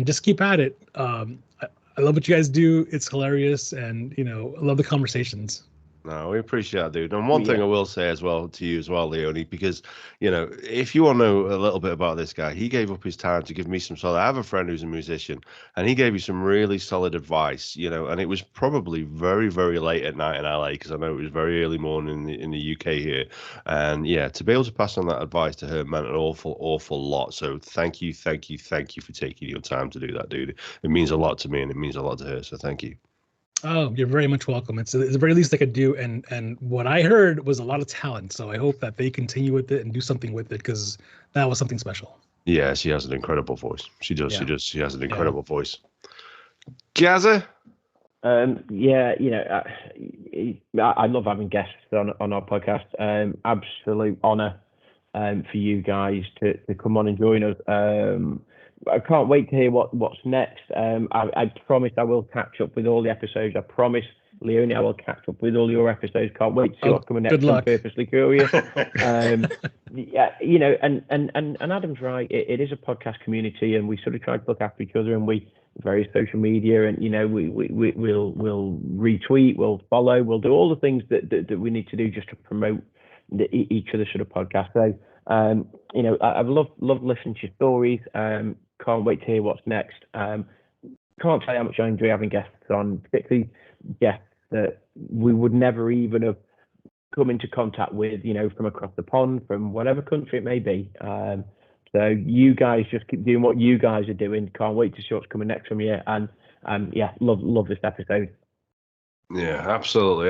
D: just keep at it. I love what you guys do. It's hilarious, and I love the conversations.
A: No, we appreciate that, dude. And one thing I will say as well to you as well, Leone, because if you want to know a little bit about this guy, he gave up his time to give me some solid. I have a friend who's a musician, and he gave me some really solid advice. And it was probably very, very late at night in LA, because I know it was very early morning in the UK here. And to be able to pass on that advice to her meant an awful, awful lot. So thank you for taking your time to do that, dude. It means a lot to me, and it means a lot to her. So thank you.
D: Oh, you're very much welcome. It's the very least I could do, and what I heard was a lot of talent. So I hope that they continue with it and do something with it, because that was something special. Yeah,
A: she has an incredible voice. She does. She has an incredible voice. Gazza?
B: I love having guests on our podcast. Absolute honor for you guys to come on and join us. I can't wait to hear what's next. I promise I will catch up with all the episodes. I promise Leonie, I will catch up with all your episodes. Can't wait to see what's coming next.
D: Good luck.
B: I'm purposely curious. Yeah, you know, and Adam's right. It is a podcast community, and we sort of try to look after each other, and we various social media, and you know, we'll retweet, we'll follow, we'll do all the things that we need to do just to promote each other's sort of podcast. So, you know, I've loved listening to your stories. Can't wait to hear what's next. Can't tell you how much I enjoy having guests on, particularly guests that we would never even have come into contact with, you know, from across the pond, from whatever country it may be. So you guys just keep doing what you guys are doing. Can't wait to see what's coming next from you. And yeah, love this episode.
A: Yeah, absolutely.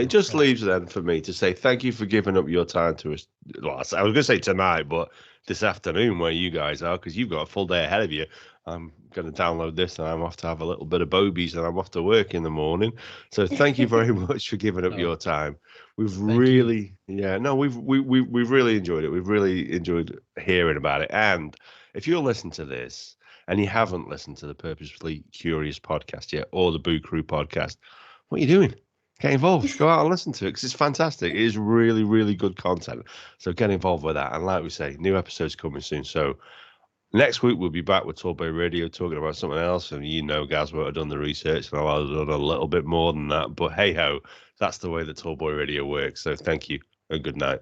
A: It just leaves then for me to say thank you for giving up your time to us. Well, I was going to say tonight, but this afternoon where you guys are, because you've got a full day ahead of you. I'm going to download this and I'm off to have a little bit of bobies and I'm off to work in the morning. So thank you very much for giving up your time. We've really enjoyed it. We've really enjoyed hearing about it. And if you're listening to this and you haven't listened to the Purposefully Curious podcast yet, or the Boo Crew podcast, what are you doing? Get involved. Go out and listen to it because it's fantastic. It is really, really good content. So get involved with that. And like we say, new episodes coming soon. So next week we'll be back with Tall Boy Radio talking about something else. And you know, Gaz won't have done the research, and I'll have done a little bit more than that. But hey ho, that's the way that Tall Boy Radio works. So thank you and good night.